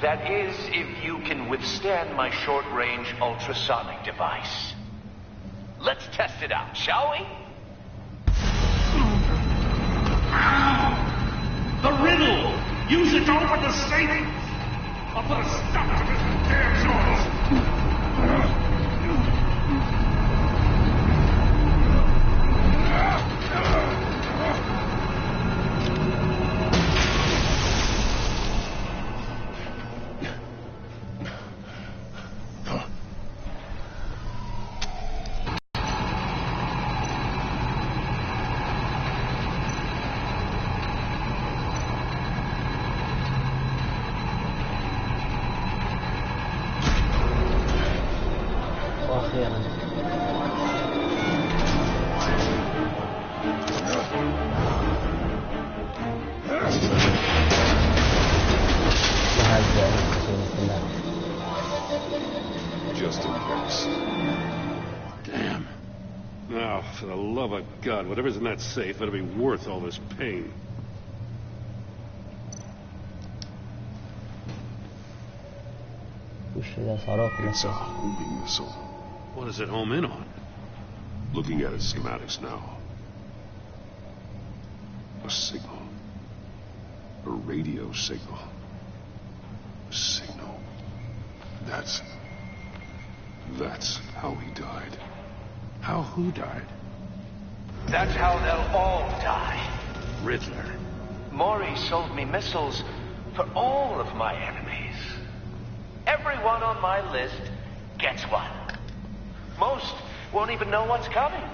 That is, if you can withstand my short-range ultrasonic device. Let's test it out, shall we? The riddle! Use it to open the safe! I'll put a stop to this damn noise! For the love of God, whatever's in that safe better be worth all this pain. It's a homing missile. What does it home in on? Looking at its schematics now. A signal. A radio signal. A signal. That's how he died. How who died? That's how they'll all die. Riddler. Maury sold me missiles for all of my enemies. Everyone on my list gets one. Most won't even know what's coming.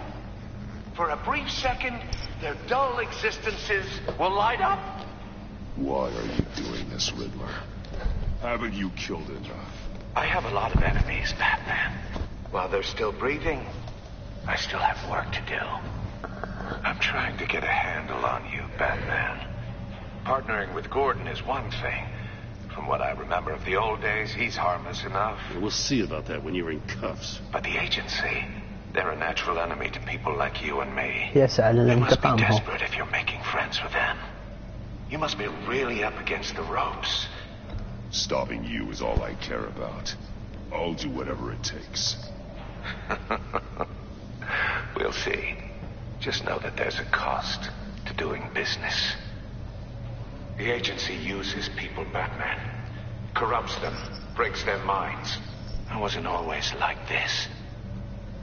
For a brief second, their dull existences will light up. Why are you doing this, Riddler? Haven't you killed enough? I have a lot of enemies, Batman. While they're still breathing, I still have work to do. I'm trying to get a handle on you, Batman. Partnering with Gordon is one thing. From what I remember of the old days, he's harmless enough. We'll see about that when you're in cuffs. But the agency, they're a natural enemy to people like you and me. Yes, you must be desperate if you're making friends with them. You must be really up against the ropes. Stopping you is all I care about. I'll do whatever it takes. We'll see. Just know that there's a cost to doing business. The agency uses people, Batman. Corrupts them, breaks their minds. I wasn't always like this.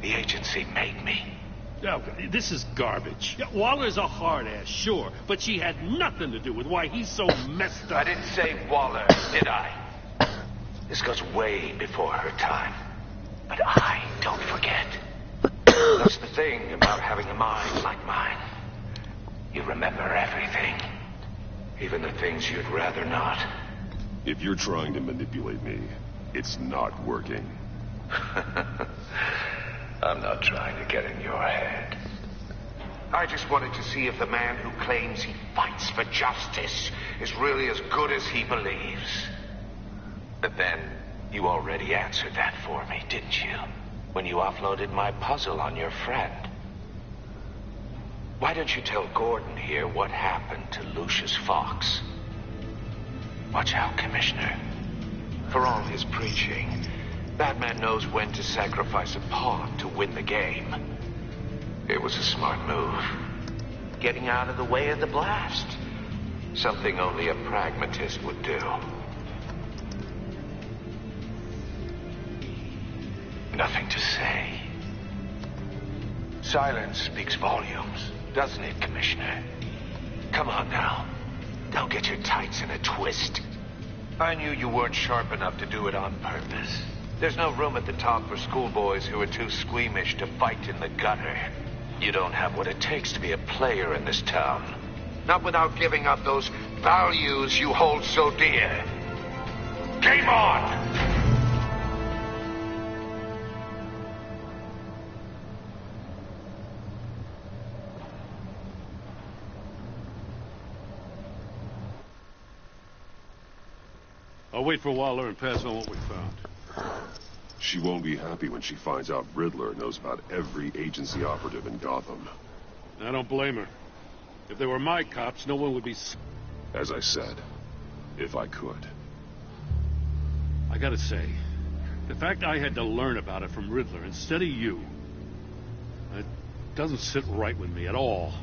The agency made me. Oh, this is garbage. Yeah, Waller's a hard ass, sure, but she had nothing to do with why he's so messed up. I didn't say Waller, did I? This goes way before her time. But I don't forget. That's the thing about having a mind like mine. You remember everything. Even the things you'd rather not. If you're trying to manipulate me, it's not working. I'm not trying to get in your head. I just wanted to see if the man who claims he fights for justice is really as good as he believes. But then, you already answered that for me, didn't you? When you offloaded my puzzle on your friend. Why don't you tell Gordon here what happened to Lucius Fox? Watch out, Commissioner. For all his preaching, Batman knows when to sacrifice a pawn to win the game. It was a smart move. Getting out of the way of the blast. Something only a pragmatist would do. Nothing to say. Silence speaks volumes, doesn't it, Commissioner? Come on now. Don't get your tights in a twist. I knew you weren't sharp enough to do it on purpose. There's no room at the top for schoolboys who are too squeamish to fight in the gutter. You don't have what it takes to be a player in this town. Not without giving up those values you hold so dear. Game on! I'll wait for Waller and pass on what we found. She won't be happy when she finds out Riddler knows about every agency operative in Gotham. I don't blame her. If they were my cops, no one would be... As I said, if I could. I gotta say, the fact I had to learn about it from Riddler instead of you, it doesn't sit right with me at all.